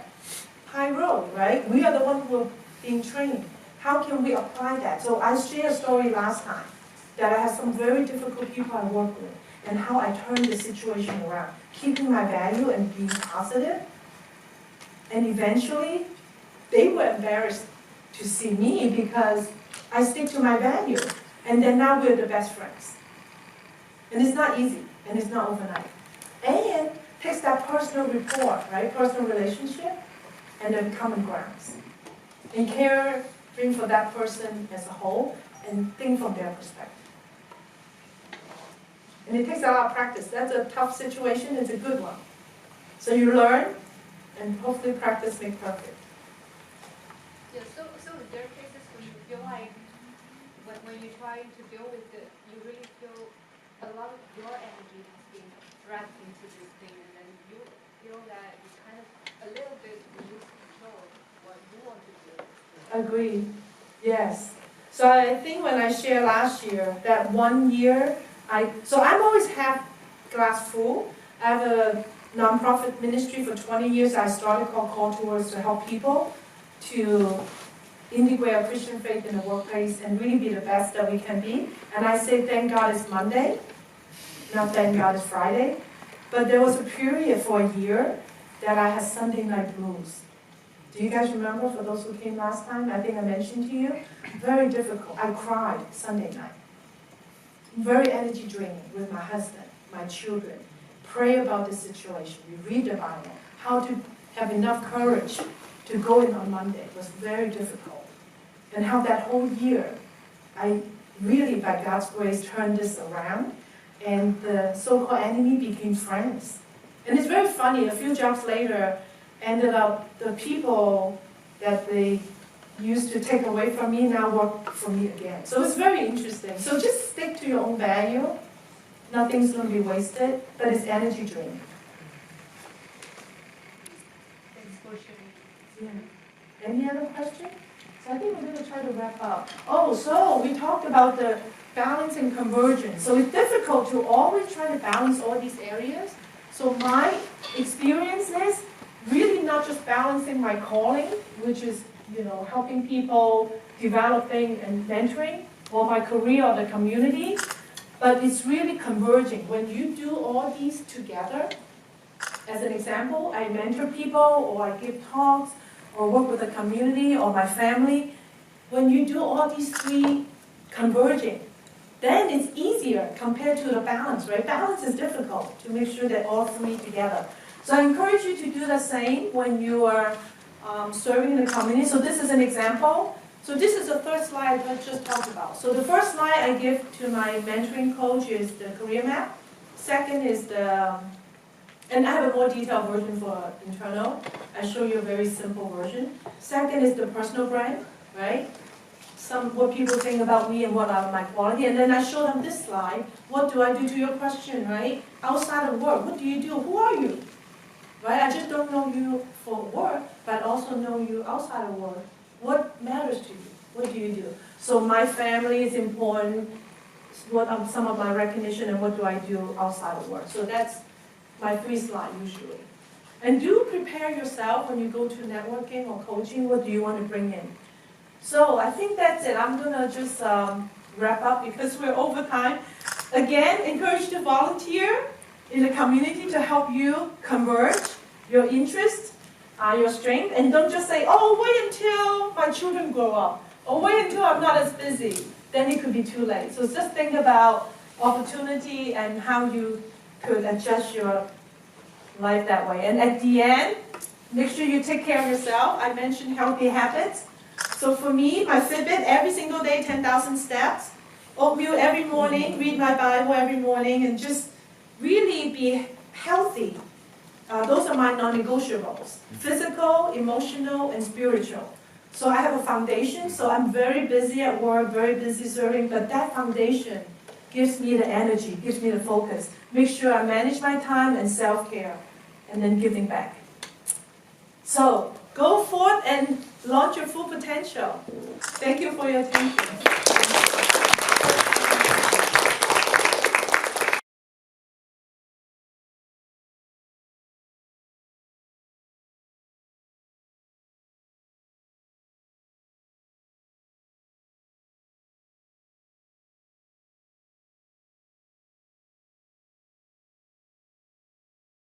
high road, right? We are the ones who are being trained. How can we apply that? So I shared a story last time that I have some very difficult people I work with and how I turned the situation around, keeping my value and being positive. And eventually, they were embarrassed to see me because I stick to my value. And then now we're the best friends. And it's not easy, and it's not overnight. And takes that personal rapport, right? Personal relationship, and then common grounds. And caring for that person as a whole, and think from their perspective. And it takes a lot of practice. That's a tough situation, it's a good one. So you learn, and hopefully practice makes perfect. Yeah, so there are cases when you feel like, when you're trying to deal with it, you really feel a lot of your energy is being dragged into this thing, and then you feel that you kind of a little bit lose control of what you want to do. Agreed. Yes. So I think when I shared last year, that 1 year, so I'm always half glass full. I have a nonprofit ministry for 20 years. I started called Call Towards to help people to integrate our Christian faith in the workplace and really be the best that we can be. And I say, thank God it's Monday, not thank God it's Friday. But there was a period for a year that I had Sunday night blues. Do you guys remember, for those who came last time? I think I mentioned to you. Very difficult. I cried Sunday night. Very energy draining with my husband, my children. Pray about the situation. We read the Bible. How to have enough courage to go in on Monday. It was very difficult. And how that whole year, I really, by God's grace, turned this around. And the so-called enemy became friends. And it's very funny. A few jobs later, ended up the people that they used to take away from me now work for me again. So it's very interesting. So just stick to your own value. Nothing's going to be wasted, but it's energy draining. Thanks for sharing. Yeah. Any other questions? So I think we're going to try to wrap up. Oh, so we talked about the balance and convergence. So it's difficult to always try to balance all these areas. So my experience is really not just balancing my calling, which is, helping people, developing and mentoring, or my career or the community, but it's really converging. When you do all these together, as an example, I mentor people, or I give talks, or work with the community, or my family. When you do all these three converging, then it's easier compared to the balance, right? Balance is difficult to make sure that all three together. So I encourage you to do the same when you are serving in the community. So this is an example. So this is the third slide I just talked about. So the first slide I give to my mentoring coach is the career map. Second is and I have a more detailed version for internal. I show you a very simple version. Second is the personal brand, right? What people think about me and what are my quality. And then I show them this slide. What do I do to your question, right? Outside of work, what do you do? Who are you? Right? I just don't know you for work, but also know you outside of work. What matters to you? What do you do? So my family is important. What are some of my recognition and what do I do outside of work? So that's my 3 slides usually. And do prepare yourself when you go to networking or coaching. What do you want to bring in? So I think that's it. I'm going to just wrap up because we're over time. Again, encourage you to volunteer in the community to help you converge your interests, your strength, and don't just say, oh, wait until my children grow up, or wait until I'm not as busy. Then it could be too late. So just think about opportunity and how you could adjust your life that way. And at the end, make sure you take care of yourself. I mentioned healthy habits. So for me, my Fitbit, every single day, 10,000 steps. Oatmeal every morning, read my Bible every morning, and just really be healthy. Those are my non-negotiables. Physical, emotional, and spiritual. So I have a foundation, so I'm very busy at work, very busy serving, but that foundation gives me the energy, gives me the focus. Make sure I manage my time and self-care, and then giving back. So go forth and launch your full potential. Thank you for your attention.